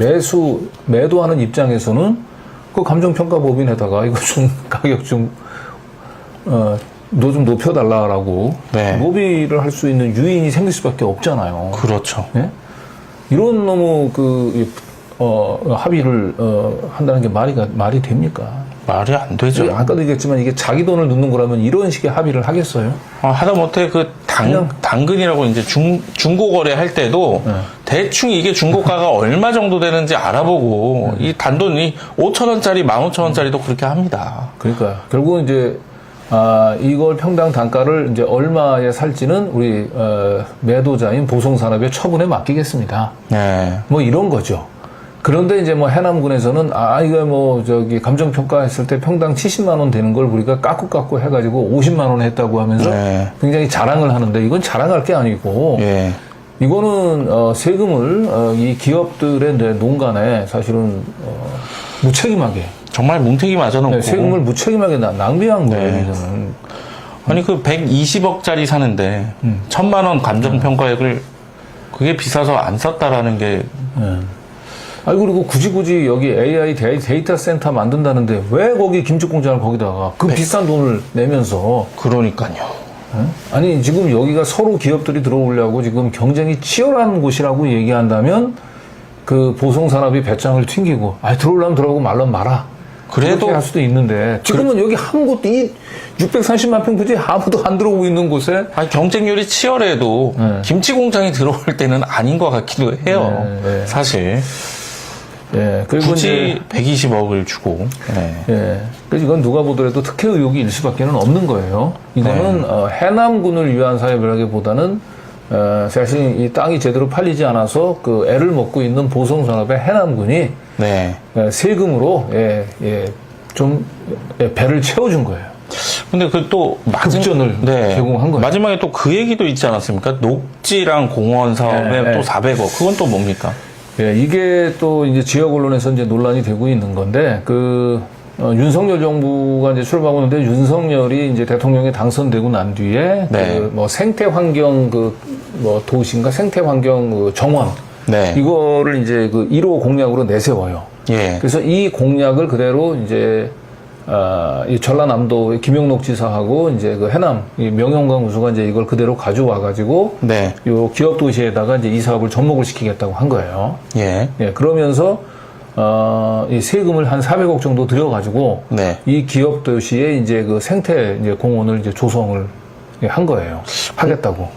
매도하는 입장에서는 그 감정 평가 법인에다가 이거 좀 가격 좀 높여달라라고 로비를 할 수 있는 유인이 생길 수밖에 없잖아요. 그렇죠. 예? 이런 너무 합의를 한다는 게 말이 됩니까? 말이 안 되죠. 아까도 얘기했지만 이게 자기 돈을 넣는 거라면 이런 식의 합의를 하겠어요? 하다못해 그 당근이라고 이제 중고거래 할 때도 대충 이게 중고가가 얼마 정도 되는지 알아보고 이 단돈이 5,000원짜리, 15,000원짜리도 그렇게 합니다. 그러니까 결국은 이제 이걸 평당 단가를 이제 얼마에 살지는 우리 매도자인 보성산업의 처분에 맡기겠습니다. 뭐 이런 거죠. 그런데 이제 뭐 해남군에서는 이거 뭐 저기 감정 평가했을 때 평당 70만 원 되는 걸 우리가 깎고 해가지고 50만 원 했다고 하면서 굉장히 자랑을 하는데 이건 자랑할 게 아니고 이거는 세금을 이 기업들의 농간에 사실은 무책임하게 정말 뭉태기 맞아놓고 세금을 무책임하게 낭비한 거예요. 이거는. 아니 그 120억짜리 사는데 1,000만 원 감정 평가액을 그게 비싸서 안 썼다라는 게 그리고 굳이 여기 AI 데이터 센터 만든다는데 왜 거기 김치 공장을 거기다가 그 비싼 돈을 내면서. 그러니까요. 아니 지금 여기가 서로 기업들이 들어오려고 지금 경쟁이 치열한 곳이라고 얘기한다면 그 보성산업이 배짱을 튕기고 들어오려면 들어오고 말면 마라. 그래도 할 수도 있는데 지금은 여기 한 곳 이 630만 평 부지 아무도 안 들어오고 있는 곳에 경쟁률이 치열해도 김치 공장이 들어올 때는 아닌 것 같기도 해요. 사실. 그리고 굳이 120억을 주고. 그래서 이건 누가 보더라도 특혜 의혹이 일 수밖에는 없는 거예요. 이거는 해남군을 위한 사업이라기보다는 사실 이 땅이 제대로 팔리지 않아서 그 애를 먹고 있는 보성산업의 해남군이 세금으로 좀 배를 채워준 거예요. 근데 그 또 급전을 제공한 거예요. 마지막에 또 그 얘기도 있지 않았습니까? 녹지랑 공원 사업에 또 400억. 그건 또 뭡니까? 이게 또 이제 지역 언론에서 이제 논란이 되고 있는 건데 윤석열 정부가 이제 출범하고 있는데 윤석열이 이제 대통령에 당선되고 난 뒤에 뭐 생태 환경 도시인가 생태 환경 정원 이거를 이제 1호 공약으로 내세워요. 그래서 이 공약을 그대로 이제 이 전라남도의 김영록 지사하고 이제 그 해남 명영광 우수가 이제 이걸 그대로 가져와 가지고 요 기업 도시에다가 이제 이 사업을 접목을 시키겠다고 한 거예요. 그러면서 이 세금을 한 400억 정도 들여가지고 이 기업 도시에 이제 그 생태 이제 공원을 이제 조성을 한 거예요. 하겠다고.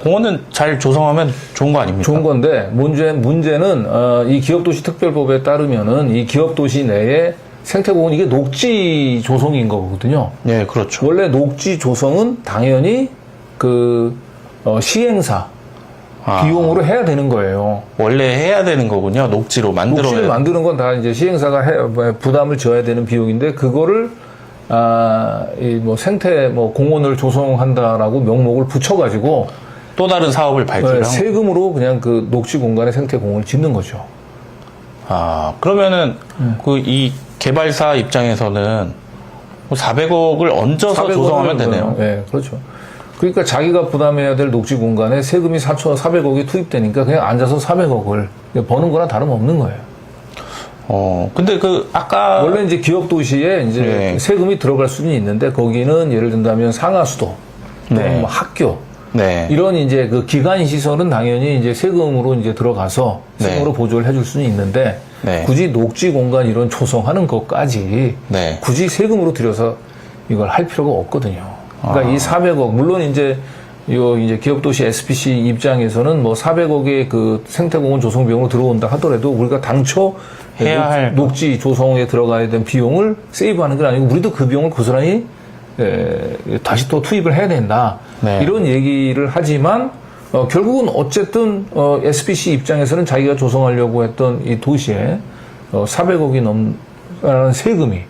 공원은 잘 조성하면 좋은 거 아닙니까? 좋은 건데 문제는 이 기업도시 특별법에 따르면은 이 기업도시 내에 생태공원 이게 녹지 조성인 거거든요. 그렇죠. 원래 녹지 조성은 당연히 시행사 비용으로 해야 되는 거예요. 원래 해야 되는 거군요. 녹지를 만드는 건 다 이제 시행사가 부담을 져야 되는 비용인데 그거를 생태 공원을 조성한다라고 명목을 붙여가지고 또 다른 사업을 발표를 세금으로 그냥 그 녹지 공간에 생태 공원을 짓는 거죠. 그러면은 이 개발사 입장에서는 400억을 얹어서 조성하면 되네요. 그렇죠. 그러니까 자기가 부담해야 될 녹지 공간에 세금이 400억이 투입되니까 그냥 앉아서 400억을 버는 거나 다름없는 거예요. 근데 아까 원래 이제 기업 도시에 이제 세금이 들어갈 수는 있는데 거기는 예를 든다면 상하수도, 또는 뭐 학교, 네. 이런 이제 그 기간 시설은 당연히 이제 세금으로 이제 들어가서 세금으로 보조를 해줄 수는 있는데 네. 굳이 녹지 공간 이런 조성하는 것까지 네. 굳이 세금으로 들여서 이걸 할 필요가 없거든요. 그러니까 이 400억 물론 이제 이제 기업도시 SPC 입장에서는 뭐 400억의 그 생태공원 조성 비용으로 들어온다 하더라도 우리가 당초 해야 할 녹지 조성에 들어가야 되는 비용을 세이브하는 건 아니고 우리도 그 비용을 고스란히 다시 또 투입을 해야 된다. 네. 이런 얘기를 하지만 결국은 어쨌든 SPC 입장에서는 자기가 조성하려고 했던 이 도시에 400억이 넘는 세금이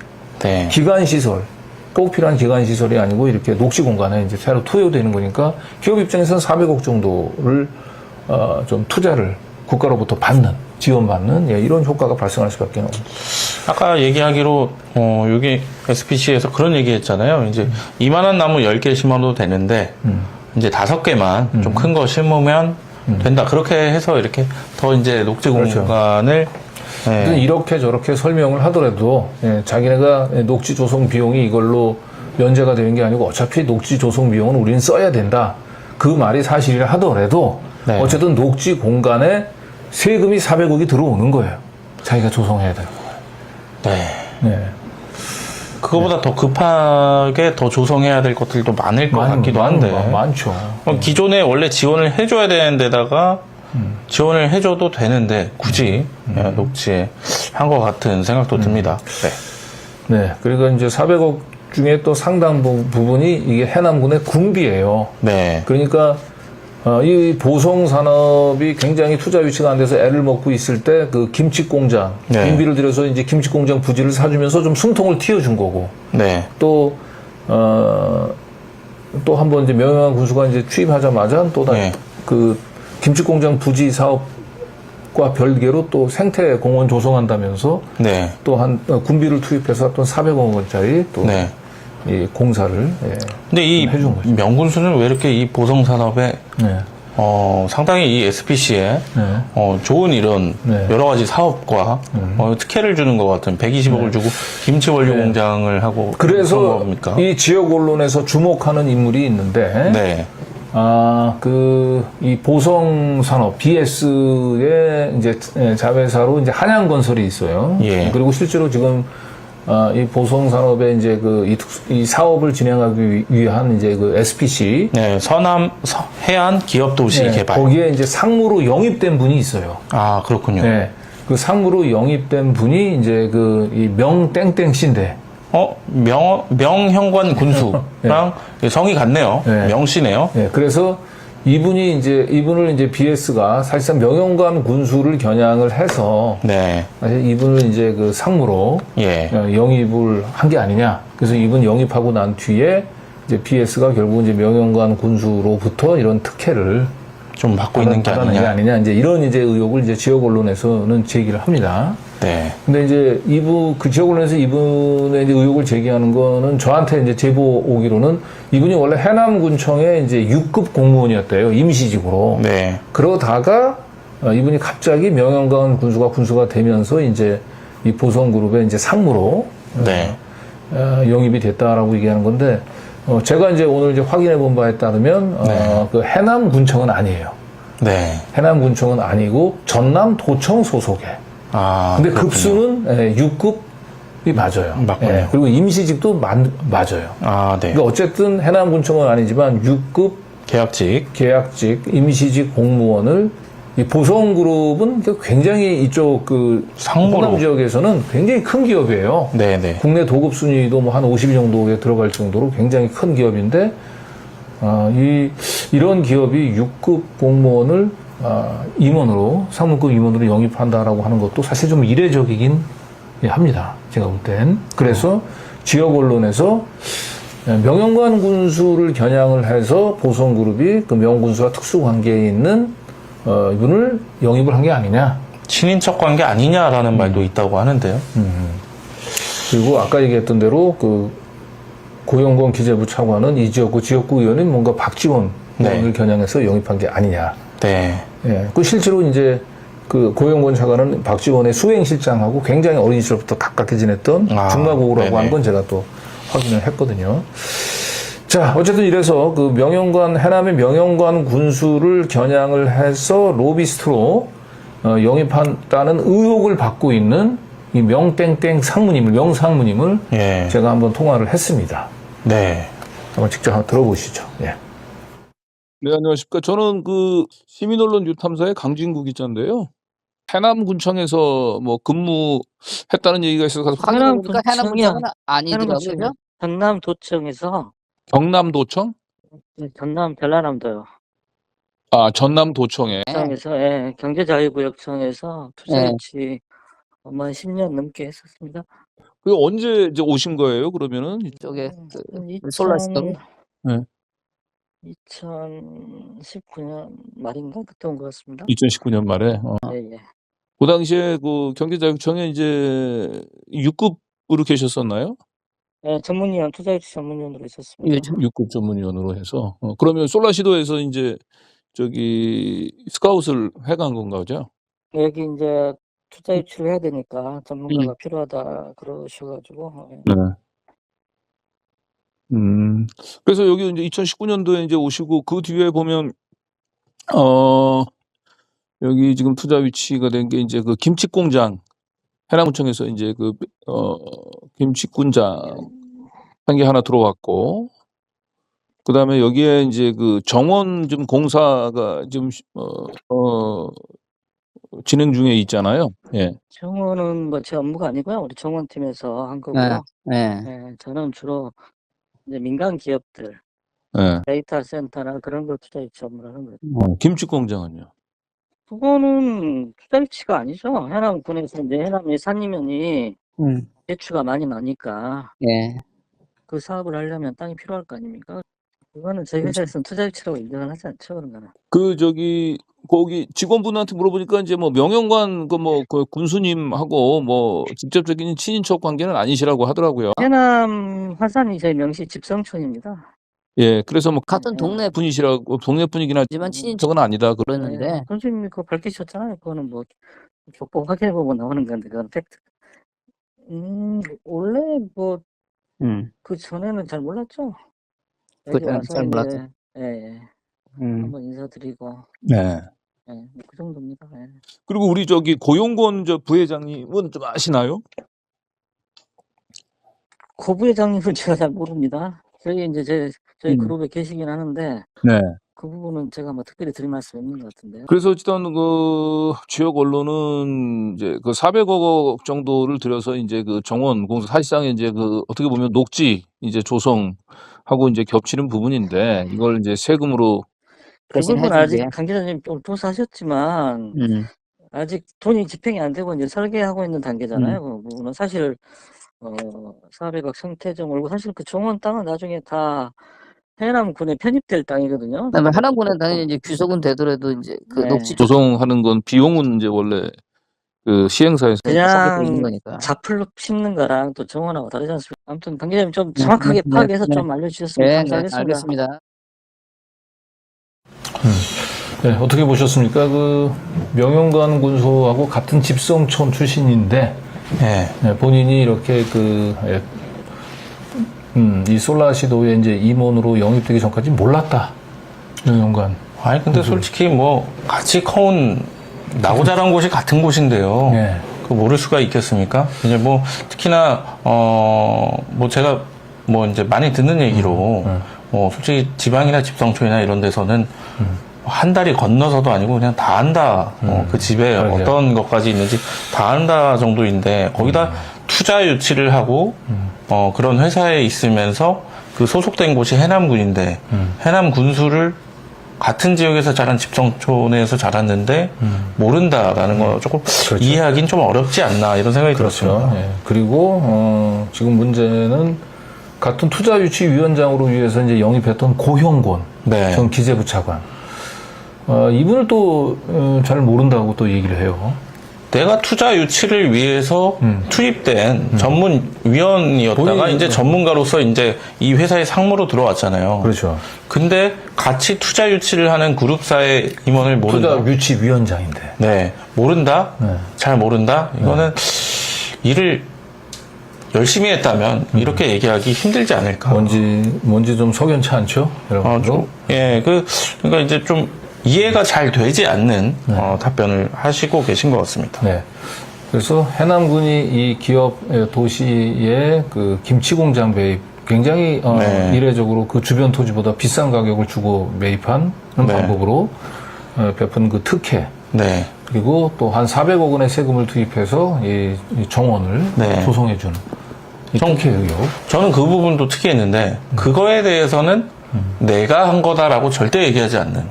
네. 기간시설 꼭 필요한 기간시설이 아니고 이렇게 녹지 공간에 이제 새로 투여되는 거니까 기업 입장에서는 400억 정도를 좀 투자를 국가로부터 받는 지원받는 이런 효과가 발생할 수밖에 없습니다. 아까 얘기하기로 여기 SPC에서 그런 얘기했잖아요. 이제 이만한 나무 10개 심어도 되는데 이제 5개만 좀 큰 거 심으면 된다. 그렇게 해서 이렇게 더 이제 녹지 그렇죠. 공간을 네. 이렇게 저렇게 설명을 하더라도 자기네가 녹지 조성 비용이 이걸로 면제가 되는 게 아니고 어차피 녹지 조성 비용은 우리는 써야 된다. 그 말이 사실이라 하더라도 네. 어쨌든 녹지 공간에 세금이 400억이 들어오는 거예요. 자기가 조성해야 되는 거예요. 네. 네. 그거보다 더 급하게 더 조성해야 될 것들도 많을 것 같기도 한데. 많죠. 기존에 원래 지원을 해줘야 되는 데다가 지원을 해줘도 되는데 굳이 녹지에 한 것 같은 생각도 듭니다. 네. 네. 그러니까 이제 400억 중에 또 상당 부분이 이게 해남군의 군비예요. 네. 그러니까 이 보성 산업이 굉장히 투자 유치가 안 돼서 애를 먹고 있을 때 그 김치 공장 네. 군비를 들여서 이제 김치 공장 부지를 사주면서 좀 숨통을 틔워준 거고 네. 또 한 번 이제 명영한 군수가 이제 취임하자마자 또 네. 그 김치 공장 부지 사업과 별개로 또 생태 공원 조성한다면서 네. 또 한 군비를 투입해서 또 400억 원짜리 또 네. 이 공사를 근데 이 해준 거죠. 명군수는 왜 이렇게 이 보성 산업에 네. 상당히 이 SPC에 네. 좋은 이런 네. 여러 가지 사업과 특혜를 주는 것 같은 120억을 주고 김치 원료 공장을 하고 그런 그래서 겁니까? 이 지역 언론에서 주목하는 인물이 있는데 네. 이 보성 산업 BS의 이제 자회사로 이제 한양건설이 있어요. 예. 그리고 실제로 지금 이 보성 산업의 이제 이 사업을 진행하기 위한 이제 그 SPC 네, 해안 기업 도시 네, 개발. 거기에 이제 상무로 영입된 분이 있어요. 아, 그렇군요. 네. 그 상무로 영입된 분이 이제 이 명땡땡 씨인데. 명형관 군수랑 성이 같네요. 네. 명씨네요. 네. 그래서 이분을 이제 BS가 사실상 명영관 군수를 겨냥을 해서 네. 사실 이분을 이제 그 상무로 예. 영입을 한 게 아니냐. 그래서 이분 영입하고 난 뒤에 이제 BS가 결국 이제 명영관 군수로부터 이런 특혜를 좀 받고 있는 게 아니냐. 이제 이런 이제 의혹을 이제 지역 언론에서는 제기를 합니다. 네. 근데 이제 그 지역 언론에서 이분의 이제 의혹을 제기하는 거는 저한테 이제 제보 오기로는 이분이 원래 해남군청의 이제 6급 공무원이었대요. 임시직으로. 네. 그러다가 이분이 갑자기 명영관 군수가 되면서 이제 이 보성그룹의 이제 상무로 네. 영입이 됐다라고 얘기하는 건데 제가 이제 오늘 이제 확인해 본 바에 따르면 네. 그 해남군청은 아니에요. 네. 해남군청은 아니고 전남도청 소속의. 근데 그렇군요. 급수는 6급이 맞아요. 맞군요. 그리고 임시직도 맞아요. 네. 그러니까 어쨌든 해남군청은 아니지만 6급 계약직 임시직 공무원을 이 보성그룹은 굉장히 이쪽 상무로. 호남 지역에서는 굉장히 큰 기업이에요. 네네. 국내 도급 순위도 뭐 한 50위 정도에 들어갈 정도로 굉장히 큰 기업인데 이런 기업이 6급 공무원을 상무급 임원으로 영입한다라고 하는 것도 사실 좀 이례적이긴 합니다. 제가 볼 땐. 그래서 지역 언론에서 명영관 군수를 겨냥을 해서 보성그룹이 그 명군수와 특수관계에 있는 이분을 영입을 한 게 아니냐. 친인척 관계 아니냐라는 말도 있다고 하는데요. 그리고 아까 얘기했던 대로 고영건 기재부 차관은 이 지역구 의원인 뭔가 박지원 의원을 겨냥해서 영입한 게 아니냐. 네. 실제로 이제 고영건 차관은 박지원의 수행실장하고 굉장히 어린 시절부터 가깝게 지냈던 중마고우라고 하는 건 제가 또 확인을 했거든요. 자, 어쨌든 이래서 그 명영관, 해남의 명영관 군수를 겨냥을 해서 로비스트로 영입한다는 의혹을 받고 있는 이 명땡땡 상무님을, 명상무님을 예. 제가 한번 통화를 했습니다. 네. 한번 직접 한번 들어보시죠. 예. 네, 안녕하십니까. 저는 그 시민언론 뉴탐사의 강진구 기자인데요. 해남군청에서 뭐 근무했다는 얘기가 있어서 가서 해남군청은 아니더라고요. 전남도청에서 경남도청? 전남 전라남도요. 아, 전남도청에. 도청에서 예, 경제자유구역청에서 투자유치 아마 10년 넘게 했었습니다. 그 언제 이제 오신 거예요? 그러면은 이쪽에 그 솔라시도로 네. 2019년 말인가 그때 온 것 같습니다. 2019년 말에. 예, 예. 그 당시에 그 경제자유청에 이제 6급으로 계셨었나요? 예, 전문위원 투자유치 전문위원으로 있었습니다. 6급 전문위원으로 해서. 그러면 솔라시도에서 이제 저기 스카웃을 해간 건가 보죠? 여기 이제 투자유치를 해야 되니까 전문가가 필요하다 그러셔가지고 예. 네. 그래서 여기 이제 2019년도에 이제 오시고 그 뒤에 보면 여기 지금 투자 위치가 된 게 이제 그 김치공장 해남군청에서 이제 그 김치공장 한 게 하나 들어왔고 그다음에 여기에 이제 그 정원 좀 공사가 좀 진행 중에 있잖아요. 예. 정원은 뭐 제 업무가 아니고요. 우리 정원팀에서 한 거고요. 네. 예, 저는 주로 이제 민간 기업들, 예. 데이터 센터나 그런 거 투자 유치 업무를 하는 거예요. 김치공장은요. 그거는 투자 유치가 아니죠. 해남군에서 이제 해남 예산이면이 대추가 많이 나니까 예. 그 사업을 하려면 땅이 필요할 거 아닙니까? 그거는 저희 회사에서는 투자 유치라고 인정을 하지 않죠, 그런 거는. 그 저기 거기 직원분한테 물어보니까 이제 뭐 명영관 그 군수님하고 뭐 직접적인 친인척 관계는 아니시라고 하더라고요. 해남 화산이 저희 명시 집성촌입니다. 예, 그래서 뭐 같은 동네 분이시라고 동네 분이긴 하지만 친인척은 아니다 그랬는데 선생님이 그거 밝히셨잖아요. 그거는 뭐 족보 확인해보고 나오는 건데 그건 팩트. 원래 뭐 그 전에는 잘 몰랐죠. 여기 그때는 와서 잘 이제 몰랐죠. 예, 한번 인사드리고 네. 예, 그 정도입니다. 예. 그리고 우리 저기 고용권 저 부회장님은 좀 아시나요? 고 부회장님은 제가 잘 모릅니다. 저희 이제 저희 그룹에 계시긴 하는데 네. 그 부분은 제가 뭐 특별히 드릴 말씀이 없는 것 같은데요. 그래서 어쨌든 그 지역 언론은 이제 그 400억 정도를 들여서 이제 그 정원 공사 사실상 이제 그 어떻게 보면 녹지 이제 조성하고 이제 겹치는 부분인데 이걸 이제 세금으로 그건 아직 강 기자님 조사하셨지만 아직 돈이 집행이 안 되고 이제 설계하고 있는 단계잖아요. 그 부분은 사실 400억 생태점 올고 사실 그 정원 땅은 나중에 다 해남군에 편입될 땅이거든요. 해남군은 당연히 이제 귀속은 되더라도 이제 그 네. 녹지 조성하는 건 비용은 이제 원래 그 시행사에서 그냥 거니까. 자플로 심는 거랑 또 정원하고 다르지 않습니까? 아무튼 강 기자님 좀 정확하게 파악해서 좀 알려주셨으면 감사하겠습니다. 알겠습니다. 네, 어떻게 보셨습니까? 그 명영관 군수하고 같은 집성촌 출신인데 네, 본인이 이렇게 이 솔라시도에 이제 임원으로 영입되기 전까지 몰랐다. 명영관. 아니 근데 솔직히 뭐 같이 커온 나고 자란 곳이 같은 곳인데요. 네. 그 모를 수가 있겠습니까? 이제 뭐 특히나 뭐 제가 뭐 이제 많이 듣는 얘기로 뭐 솔직히 지방이나 집성촌이나 이런 데서는 한 달이 건너서도 아니고 그냥 다 안다. 그 집에 맞아요. 어떤 것까지 있는지 다 안다 정도인데 거기다 투자 유치를 하고 그런 회사에 있으면서 그 소속된 곳이 해남군인데 해남 군수를 같은 지역에서 자란 집성촌에서 자랐는데 모른다라는 거 조금 그렇죠. 이해하기는 좀 어렵지 않나 이런 생각이 그렇죠. 들었습니다. 예. 그리고 지금 문제는 같은 투자유치위원장으로 위해서 이제 영입했던 고형곤 네. 전 기재부차관. 이분을 또 잘 모른다고 또 얘기를 해요. 내가 투자 유치를 위해서 투입된 전문위원이었다가 본인이 이제 전문가로서 이제 이 회사의 상무로 들어왔잖아요. 그렇죠. 근데 같이 투자 유치를 하는 그룹사의 임원을 모른다. 투자유치위원장인데. 네. 모른다? 네. 잘 모른다? 이거는 일을 열심히 했다면 이렇게 얘기하기 힘들지 않을까. 뭔지 좀 석연치 않죠? 여러분. 그러니까 이제 좀 이해가 잘 되지 않는 답변을 하시고 계신 것 같습니다. 네. 그래서 해남군이 이 기업 도시의 그 김치 공장 매입 굉장히 네. 이례적으로 그 주변 토지보다 비싼 가격을 주고 매입하는 네. 방법으로 베푼 그 특혜. 네. 그리고 또 한 400억 원의 세금을 투입해서 이 정원을 네. 조성해준 이 특혜 의혹. 저는 그 부분도 특이했는데 그거에 대해서는 내가 한 거다라고 절대 얘기하지 않는.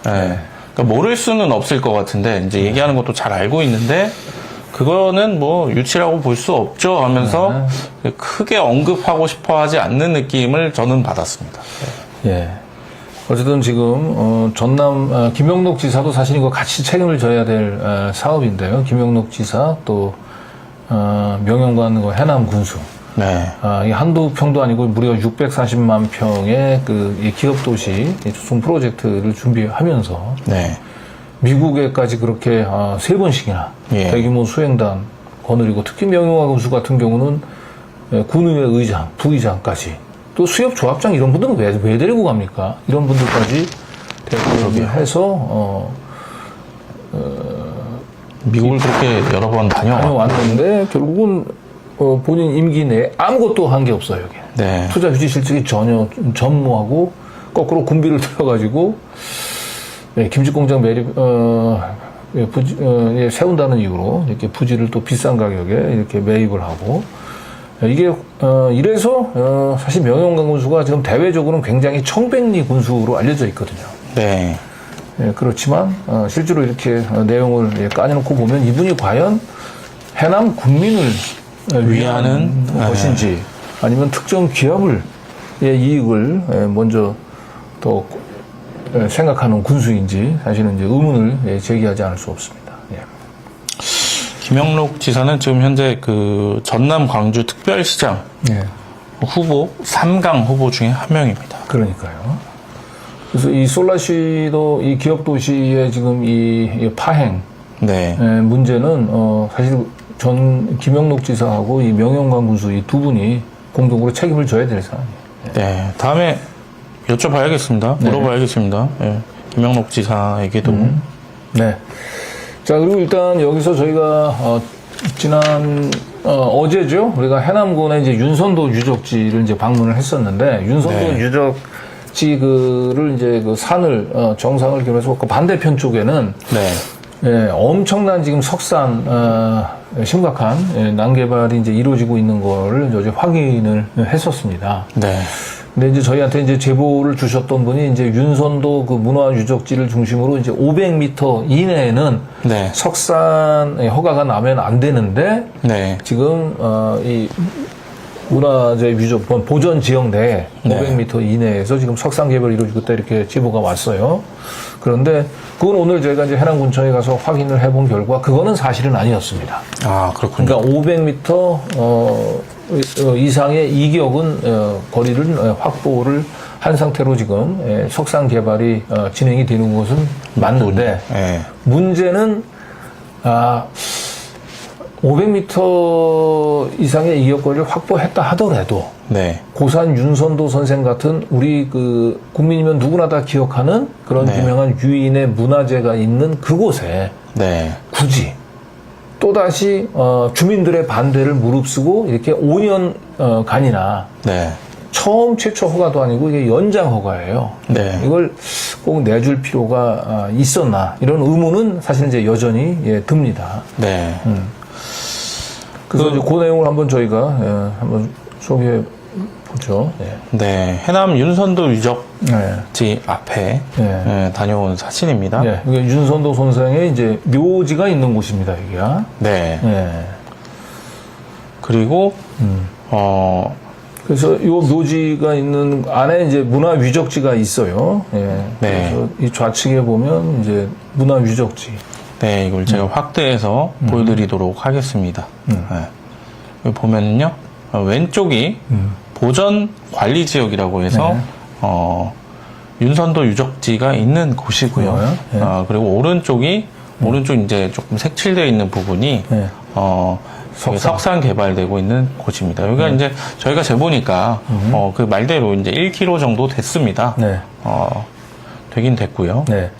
네. 그러니까 모를 수는 없을 것 같은데 이제 얘기하는 것도 잘 알고 있는데 그거는 뭐 유치라고 볼 수 없죠 하면서 크게 언급하고 싶어하지 않는 느낌을 저는 받았습니다. 예. 어쨌든 지금 전남 김영록 지사도 사실 이거 같이 책임을 져야 될 사업인데요. 김영록 지사 또 명영관 해남 군수. 네. 이 한두 평도 아니고 무려 640만 평의 이 기업 도시 조성 프로젝트를 준비하면서 네. 미국에까지 그렇게 3번씩이나 예. 대규모 수행단 거느리고 특히 명영관 군수 같은 경우는 군의회 의장, 부의장까지 또 수협 조합장 이런 분들은 왜 데리고 갑니까? 이런 분들까지 데리고 해서 미국을 그렇게 여러 번 다녀왔는데 결국은 본인 임기 내에 아무것도 한 게 없어요. 여기. 네. 투자 휴지 실적이 전혀 전무하고 거꾸로 군비를 들여가지고 김치공장 매립 세운다는 이유로 이렇게 부지를 또 비싼 가격에 이렇게 매입을 하고 이게 이래서 사실 명영관 군수가 지금 대외적으로는 굉장히 청백리 군수로 알려져 있거든요. 네. 그렇지만 실제로 이렇게 내용을 까내놓고 보면 이분이 과연 해남 국민을 위하는 것인지 아니면 특정 기업의 이익을 먼저 또 생각하는 군수인지 사실은 이제 의문을 제기하지 않을 수 없습니다. 예. 김영록 지사는 지금 현재 그 전남 광주 특별시장 후보 3강 후보 중에 한 명입니다. 그러니까요. 그래서 이 솔라시도 이 기업 도시의 지금 이 파행 문제는 사실 전 김영록 지사하고 이 명영관 군수 이 두 분이 공동으로 책임을 져야 될 사안이에요. 네. 다음에 여쭤봐야겠습니다. 물어봐야겠습니다. 네. 김영록 지사에게도. 네. 자, 그리고 일단 여기서 저희가, 지난, 어제죠? 우리가 해남군의 이제 윤선도 유적지를 이제 방문을 했었는데, 윤선도 유적지를 이제 그 산을, 정상을 기울여서 그 반대편 쪽에는, 엄청난 지금 심각한 난개발이 이제 이루어지고 있는 거를 어제 확인을 했었습니다. 네. 근데 이제 저희한테 이제 제보를 주셨던 분이 이제 윤선도 그 문화유적지를 중심으로 이제 500m 이내에는 석산 허가가 나면 안 되는데 지금 이 문화재 유적 보전 지역 내 500m 이내에서 지금 석산 개발이 이루어지고 있다 이렇게 제보가 왔어요. 그런데 그건 오늘 저희가 이제 해남군청에 가서 확인을 해본 결과 그거는 사실은 아니었습니다. 아, 그렇군요. 그러니까 500m 이상의 이격은 거리를 확보를 한 상태로 지금 석산 개발이 진행이 되는 것은 맞는데 문제는 500m 이상의 이격거리를 확보했다 하더라도 고산 윤선도 선생 같은 우리 그 국민이면 누구나 다 기억하는 그런 유명한 유인의 문화재가 있는 그곳에 굳이 또다시 주민들의 반대를 무릅쓰고 이렇게 5년간이나 처음 최초 허가도 아니고 이게 연장 허가예요. 이걸 꼭 내줄 필요가 있었나 이런 의문은 사실 이제 여전히 듭니다. 그래서 이제 그 내용을 한번 저희가 한번 소개해 보죠. 해남 윤선도 유적지 앞에 다녀온 사진입니다. 이게 윤선도 선생의 이제 묘지가 있는 곳입니다, 여기가. 그리고 그래서 이 묘지가 있는 안에 이제 문화유적지가 있어요. 그래서 이 좌측에 보면 이제 문화유적지. 이걸 제가 확대해서 보여드리도록 하겠습니다. 여기 보면은요, 왼쪽이 보전 관리 지역이라고 해서 윤선도 유적지가 있는 곳이고요. 그리고 오른쪽 이제 조금 색칠되어 있는 부분이 석산 개발되고 있는 곳입니다. 여기가 이제 저희가 재보니까 그 말대로 이제 1km 정도 됐습니다. 네. 되긴 됐고요. 네.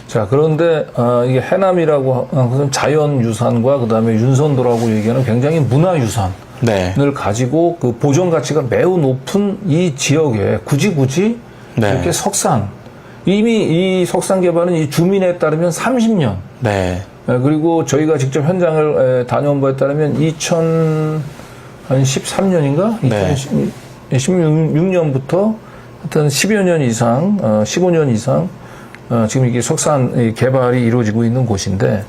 자, 그런데 이게 해남이라고 하는 것은 자연유산과 그다음에 윤선도라고 얘기하는 굉장히 문화유산을 네. 가지고 그 보존 가치가 매우 높은 이 지역에 굳이 네. 이렇게 석산, 이미 이 석산 개발은 이 주민에 따르면 30년. 네. 그리고 저희가 직접 현장을 다녀온 바에 따르면 2013년인가? 네. 2016년부터 하여튼 10여 년 이상, 15년 이상 지금 이게 석산 개발이 이루어지고 있는 곳인데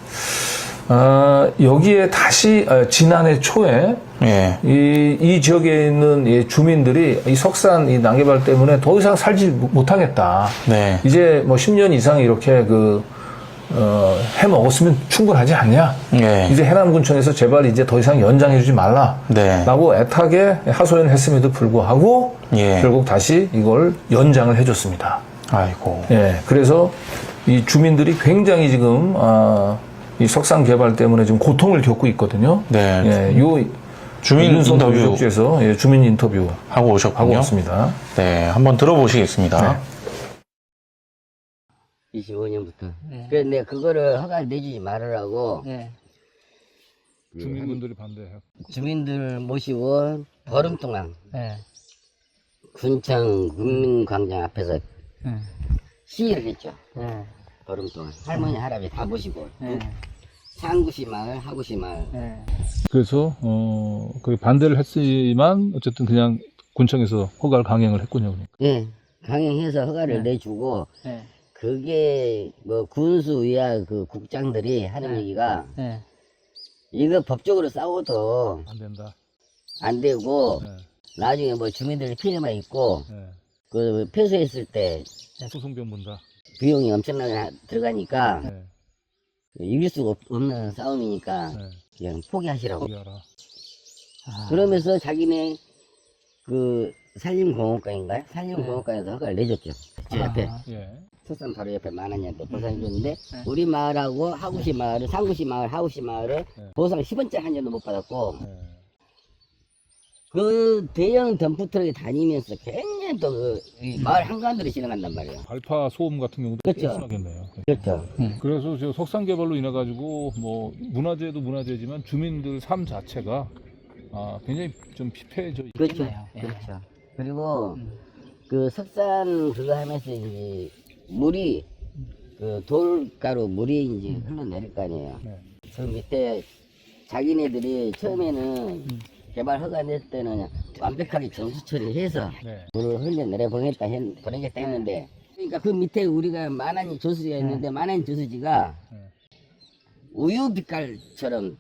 여기에 다시 지난해 초에 예. 이 지역에 있는 이 주민들이 이 석산 이 난개발 때문에 더 이상 살지 못하겠다. 네. 이제 뭐 10년 이상 이렇게 해 먹었으면 충분하지 않냐? 예. 이제 해남군청에서 제발 이제 더 이상 연장해주지 말라. 네. 라고 애타게 하소연했음에도 불구하고 예. 결국 다시 이걸 연장을 해줬습니다. 아이고. 예, 그래서 이 주민들이 굉장히 지금 이 석산 개발 때문에 지금 고통을 겪고 있거든요. 네. 예, 요 주민 인터뷰 유적지에서 주민 인터뷰 하고 오셨군요. 하고 왔습니다. 네, 한번 들어보시겠습니다. 네. 25년부터. 그래서 내가 그거를 허가를 내주지 말으라고 주민분들이 반대해요. 주민들 모시고 보름 동안 군청 국민광장 앞에서 시위를 했죠. 보름 동안 할머니 할아버지 다 모시고 상구시 마을, 하구시 마을. 그래서 그 반대를 했지만 어쨌든 그냥 군청에서 허가를 강행을 했군요. 그러니까. 예, 강행해서 허가를 내주고 그게 뭐 군수 위하 그 국장들이 하는 얘기가 이거 법적으로 싸워도 안 된다. 안 되고 나중에 뭐 주민들 피해만 있고 그 폐쇄했을 때 소송비용 문다. 비용이 엄청나게 들어가니까 이길 수가 없는 싸움이니까 그냥 포기하시라고. 포기하라. 그러면서 자기네 그 산림공업과인가요? 산림공업과에서 허가를 내줬죠. 저 옆에 예. 석산 바로 옆에 만원이한테 보상해줬는데 우리 마을하고 하구시 마을은 상구시 마을, 하구시 마을은 보상 10원짜리 한 전도 못 받았고 그 대형 덤프트럭이 다니면서 굉장히 또 그 마을 한가운데로 지나간단 말이에요. 발파 소음 같은 경우도 그렇죠. 심하겠네요. 그렇죠. 그래서 저 석산 개발로 인해 가지고 뭐 문화재도 문화재지만 주민들 삶 자체가 굉장히 좀 피폐해져 있 그렇죠. 그렇죠. 그리고 그 석산 그거 하면서 이제 물이 그 돌가루 물이 이제 흘러내릴 거 아니에요. 그 밑에 자기네들이 처음에는 개발 허가 낼 때는 완벽하게 정수 처리해서 물을 흘려내려 보내겠다 했는데 그러니까 그 밑에 우리가 만안이 저수지가 있는데 만안이 저수지가 우유 빛깔처럼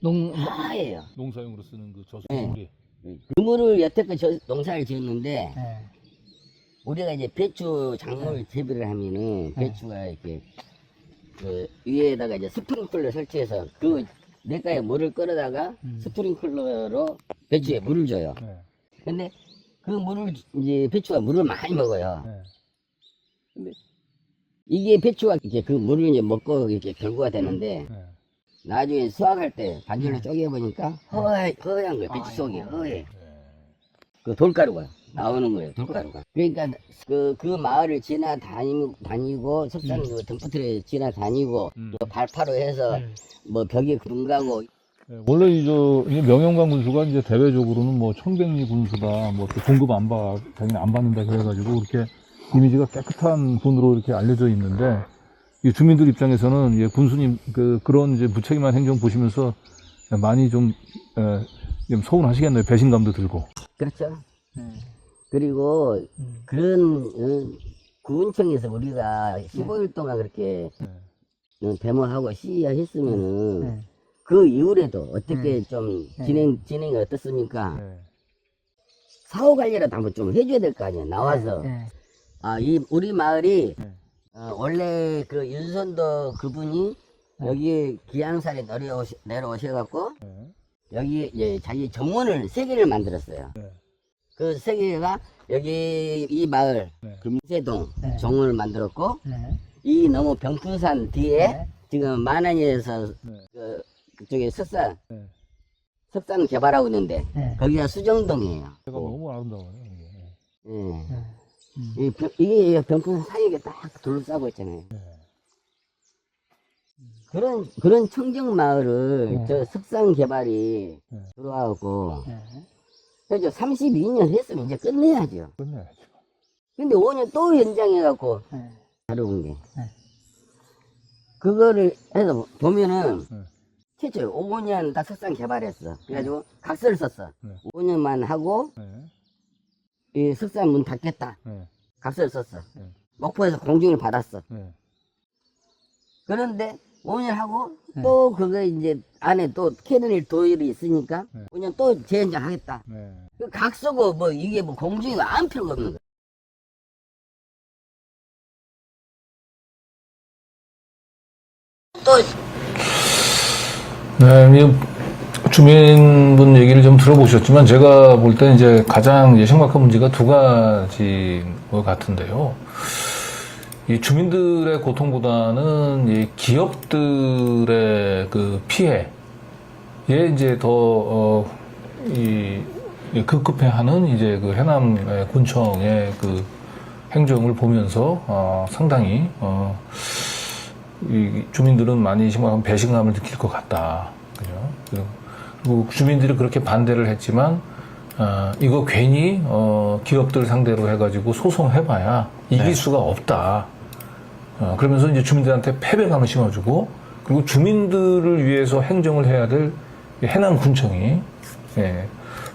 하얘요. 농사용으로 쓰는 그 저수물이. 그 물을 여태껏 농사를 지었는데 우리가 이제 배추 작물 재배를 하면은 배추가 이렇게 그 위에다가 이제 스프링클러 설치해서 그 냇가에 물을 끌어다가 스프링클러로 배추에 물을 줘요. 근데 그 물을 이제 배추가 물을 많이 먹어요. 근데 이게 배추가 이제 그 물을 이제 먹고 이렇게 결구가 되는데 나중에 수확할 때 반절로 쪼개보니까 허연 거예요. 배추 속이 허해. 그 돌가루가 나오는 거예요. 돌가루가. 그러니까 그 마을을 지나다니고 석산 그 덤프트럭에 지나다니고 또 발파로 해서 뭐 벽에 금가고. 원래 이 명영관 군수가 이제 대외적으로는 뭐 청백리 군수다, 뭐 또 봉급 자기는 안 받는다 그래가지고 그렇게 이미지가 깨끗한 분으로 이렇게 알려져 있는데 이 주민들 입장에서는 예, 군수님 그런 이제 무책임한 행정 보시면서 많이 좀 서운하시겠네요. 배신감도 들고. 그렇죠. 그리고 그런 구군청에서 우리가 15일 동안 그렇게 데모하고 시위했으면은 그 이후에도 어떻게 좀 진행이 어떻습니까? 사후 관리라도 한번 좀 해줘야 될 거 아니에요. 나와서 우리 마을이 원래 그 윤선도 그분이 여기 기양산에 내려오셔갖고 여기 이제 자기 정원을 3개를 만들었어요. 그 3개가 여기 이 마을 금세동 정원을 만들었고 이 너무 병풍산 뒤에 지금 만안에서 저기 석산 개발하고 있는데 거기가 수정동이에요. 제가 너무 아름다워요. 예. 이게 병풍 사이에 딱 둘러싸고 있잖아요. 그런 청정 마을을 저 석산 개발이 들어와갖고 그래서 32년 했으면 이제 끝내야죠. 끝내야죠. 근데 5년 또 연장해갖고 다뤄온 게 그거를 해서 보면은 최초 5년 딱 석산 개발했어. 그래가지고 각서를 썼어. 5년만 하고 이 석산 문 닫겠다. 각서를 썼어. 목포에서 공증을 받았어. 그런데 5년 하고 또 그거 이제 안에 또 캐논일 도일이 있으니까 5년 또 재연장 하겠다. 그 각서고 뭐 이게 뭐 공증이 아무 필요가 없는 거야. 또 네, 이 주민분 얘기를 좀 들어보셨지만 제가 볼 때 이제 가장 이제 심각한 문제가 두 가지인 것 같은데요. 이 주민들의 고통보다는 이 기업들의 그 피해에 이제 더 급급해하는 이제 그 해남 군청의 그 행정을 보면서 상당히 이 주민들은 많이 심각한 배신감을 느낄 것 같다. 그죠? 그리고 주민들이 그렇게 반대를 했지만, 이거 괜히, 기업들 상대로 해가지고 소송해봐야 이길 수가 없다. 그러면서 이제 주민들한테 패배감을 심어주고, 그리고 주민들을 위해서 행정을 해야 될 해남군청이,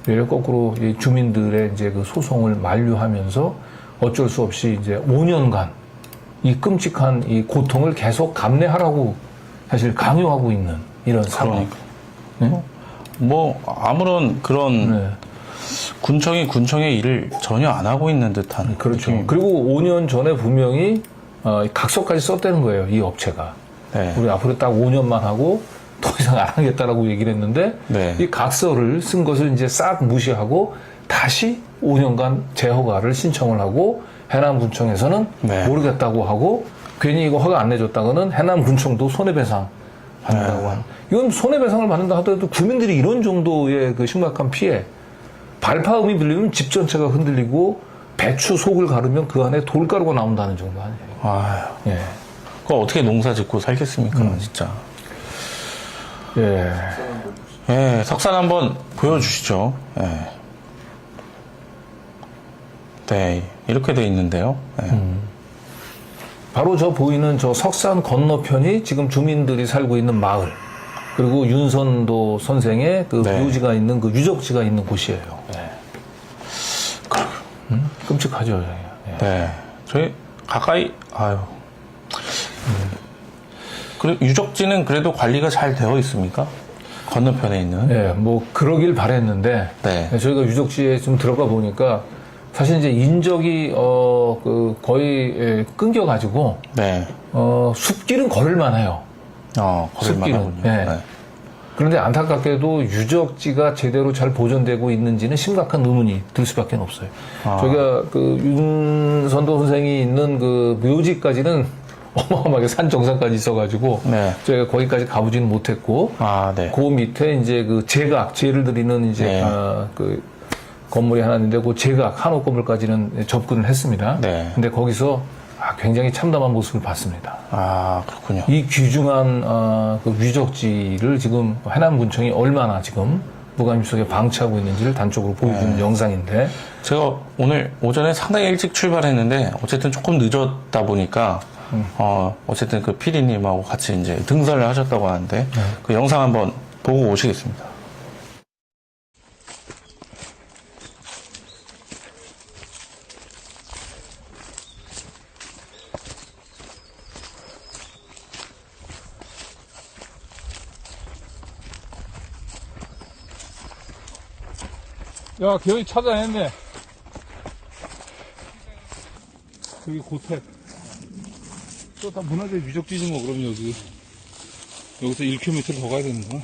외려 거꾸로 이 주민들의 이제 그 소송을 만류하면서 어쩔 수 없이 이제 5년간 이 끔찍한 이 고통을 계속 감내하라고 사실 강요하고 있는 이런 상황. 네? 뭐 아무런 그런 군청이 군청의 일을 전혀 안 하고 있는 듯한. 그렇죠. 느낌입니다. 그리고 5년 전에 분명히 각서까지 썼다는 거예요. 이 업체가. 우리 앞으로 딱 5년만 하고 더 이상 안 하겠다라고 얘기를 했는데 이 각서를 쓴 것을 이제 싹 무시하고 다시 5년간 재허가를 신청을 하고 해남군청에서는 모르겠다고 하고 괜히 이거 허가 안 내줬다가는 해남군청도 손해배상 받는다고 하는. 이건 손해배상을 받는다 하더라도 구민들이 이런 정도의 그 심각한 피해, 발파음이 들리면 집 전체가 흔들리고 배추 속을 가르면 그 안에 돌가루가 나온다는 정도 아니에요. 아유, 그거 어떻게 농사 짓고 살겠습니까, 진짜. 석산 한번 보여주시죠. 네, 이렇게 돼 있는데요. 바로 저 보이는 저 석산 건너편이 지금 주민들이 살고 있는 마을, 그리고 윤선도 선생의 그 묘지가 있는 그 유적지가 있는 곳이에요. 끔찍하죠. 저희 가까이 그리고 유적지는 그래도 관리가 잘 되어 있습니까? 건너편에 있는. 뭐 그러길 바랬는데 저희가 유적지에 좀 들어가 보니까 사실 이제 인적이 거의 끊겨가지고 숲길은 걸을만 해요. 숲길은. 그런데 안타깝게도 유적지가 제대로 잘 보존되고 있는지는 심각한 의문이 들 수밖에 없어요. 저희가 그 윤선도 선생이 있는 그 묘지까지는 어마어마하게 산 정상까지 있어가지고 저희가 거기까지 가보지는 못했고 그 밑에 이제 그 제를 드리는 이제 그 건물이 하나 있는데 그 제각 한옥 건물까지는 접근을 했습니다. 근데 거기서 굉장히 참담한 모습을 봤습니다. 그렇군요. 이 귀중한 그 유적지를 지금 해남군청이 얼마나 지금 무감히 속에 방치하고 있는지를 단적으로 보여주는 영상인데, 제가 오늘 오전에 상당히 일찍 출발했는데 어쨌든 조금 늦었다 보니까 어쨌든 그 PD님하고 같이 이제 등산을 하셨다고 하는데 그 영상 한번 보고 오시겠습니다. 야, 기어이 찾아냈네. 여기 고택. 또 다 문화재 유적지지 뭐, 그럼 여기. 여기서 1km 더 가야 되는구나.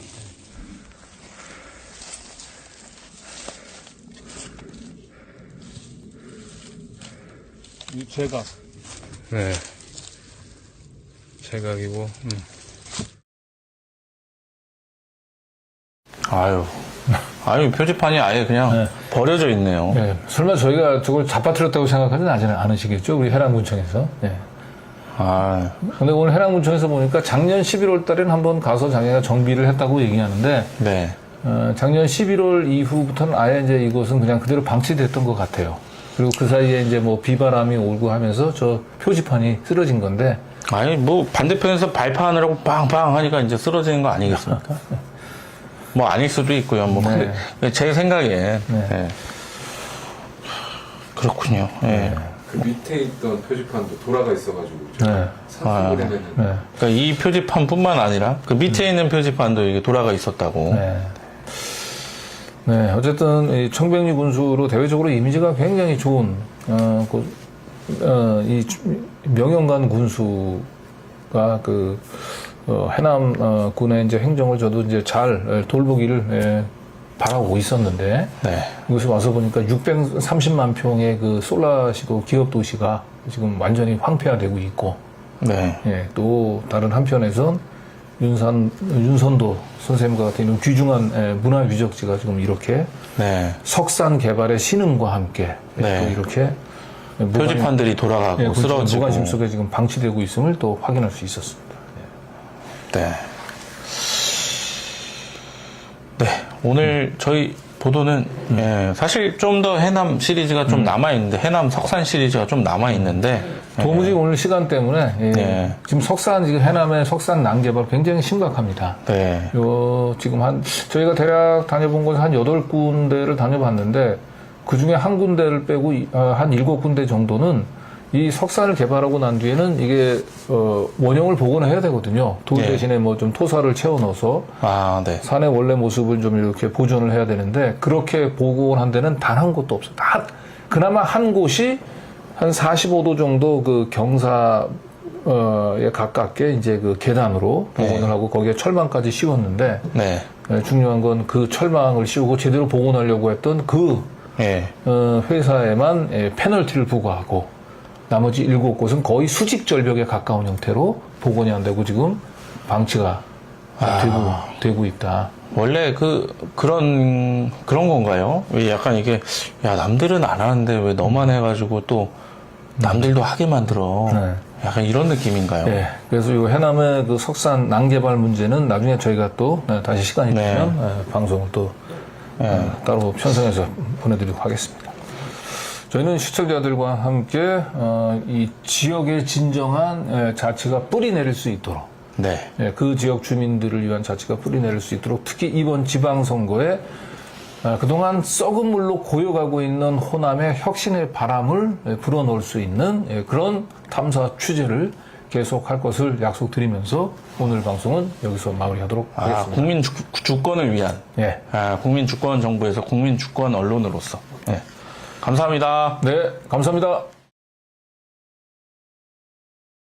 이 제각. 제각이고, 아유, 표지판이 아예 그냥 네. 버려져 있네요. 네, 설마 저희가 저걸 잡아뜨렸다고 생각하지는 않으시겠죠? 우리 해남군청에서. 네. 근데 오늘 해남군청에서 보니까 작년 11월 달에는 한번 가서 자기가 정비를 했다고 얘기하는데, 네. 작년 11월 이후부터는 아예 이제 이것은 그냥 그대로 방치됐던 것 같아요. 그리고 그 사이에 이제 뭐 비바람이 오고 하면서 저 표지판이 쓰러진 건데. 아니, 뭐 반대편에서 발파하느라고 빵빵 하니까 이제 쓰러지는 거 아니겠습니까? 뭐 아닐 수도 있고요. 뭐 네. 근데 제 생각에 네. 네. 그렇군요. 네. 그 밑에 있던 표지판도 돌아가 있어가지고 네. 산수분해되는. 네. 그러니까 이 표지판뿐만 아니라 그 밑에 있는 표지판도 이게 돌아가 있었다고. 네. 네, 어쨌든 이 청백리 군수로 대외적으로 이미지가 굉장히 좋은 이 명영관 군수가 그 해남 군의 이제 행정을 저도 이제 잘 돌보기를 바라고 있었는데, 네. 이곳에 와서 보니까 630만 평의 그 솔라시도 기업 도시가 지금 완전히 황폐화되고 있고, 네. 예, 또 다른 한편에선 윤선도 선생님과 같은 이런 귀중한 문화 유적지가 지금 이렇게 네. 석산 개발의 신음과 함께 네. 또 이렇게 표지판들이 돌아가고 쓰러지고 무관심 속에 지금 방치되고 있음을 또 확인할 수 있었습니다. 네. 네. 오늘 저희 보도는 예, 사실 좀 더 해남 시리즈가 좀 남아있는데, 해남 석산 시리즈가 좀 남아있는데, 도무지 오늘 시간 때문에 네. 지금 지금 해남의 석산 난개발 굉장히 심각합니다. 네. 지금 저희가 대략 다녀본 곳은 한 8군데를 다녀봤는데, 그 중에 한 군데를 빼고 한 7군데 정도는 이 석산을 개발하고 난 뒤에는 이게 원형을 복원해야 되거든요. 돌 네. 대신에 뭐 좀 토사를 채워 넣어서 네. 산의 원래 모습을 좀 이렇게 보존을 해야 되는데, 그렇게 복원한 데는 단 한 곳도 없어요. 그나마 한 곳이 한 45도 정도 그 경사에 가깝게 이제 그 계단으로 복원을 하고 거기에 철망까지 씌웠는데, 네. 중요한 건 그 철망을 씌우고 제대로 복원하려고 했던 그 회사에만 페널티를 부과하고, 나머지 7곳은 거의 수직 절벽에 가까운 형태로 복원이 안 되고 지금 방치가 되고 있다. 원래 그런 건가요? 왜 약간 이게, 야, 남들은 안 하는데 왜 너만 해가지고 또 남들도 하게 만들어. 네. 약간 이런 느낌인가요? 네. 그래서 이 해남의 그 석산 난개발 문제는 나중에 저희가 또 다시 시간이 되면 방송을 또 따로 편성해서 보내드리도록 하겠습니다. 저희는 시청자들과 함께 이 지역의 진정한 자치가 뿌리 내릴 수 있도록, 네. 그 지역 주민들을 위한 자치가 뿌리 내릴 수 있도록, 특히 이번 지방선거에 그동안 썩은 물로 고여가고 있는 호남의 혁신의 바람을 불어넣을 수 있는 그런 탐사 취재를 계속할 것을 약속드리면서 오늘 방송은 여기서 마무리하도록 하겠습니다. 국민 주권을 위한. 국민 주권 정부에서 국민 주권 언론으로서. 네. 감사합니다. 네, 감사합니다.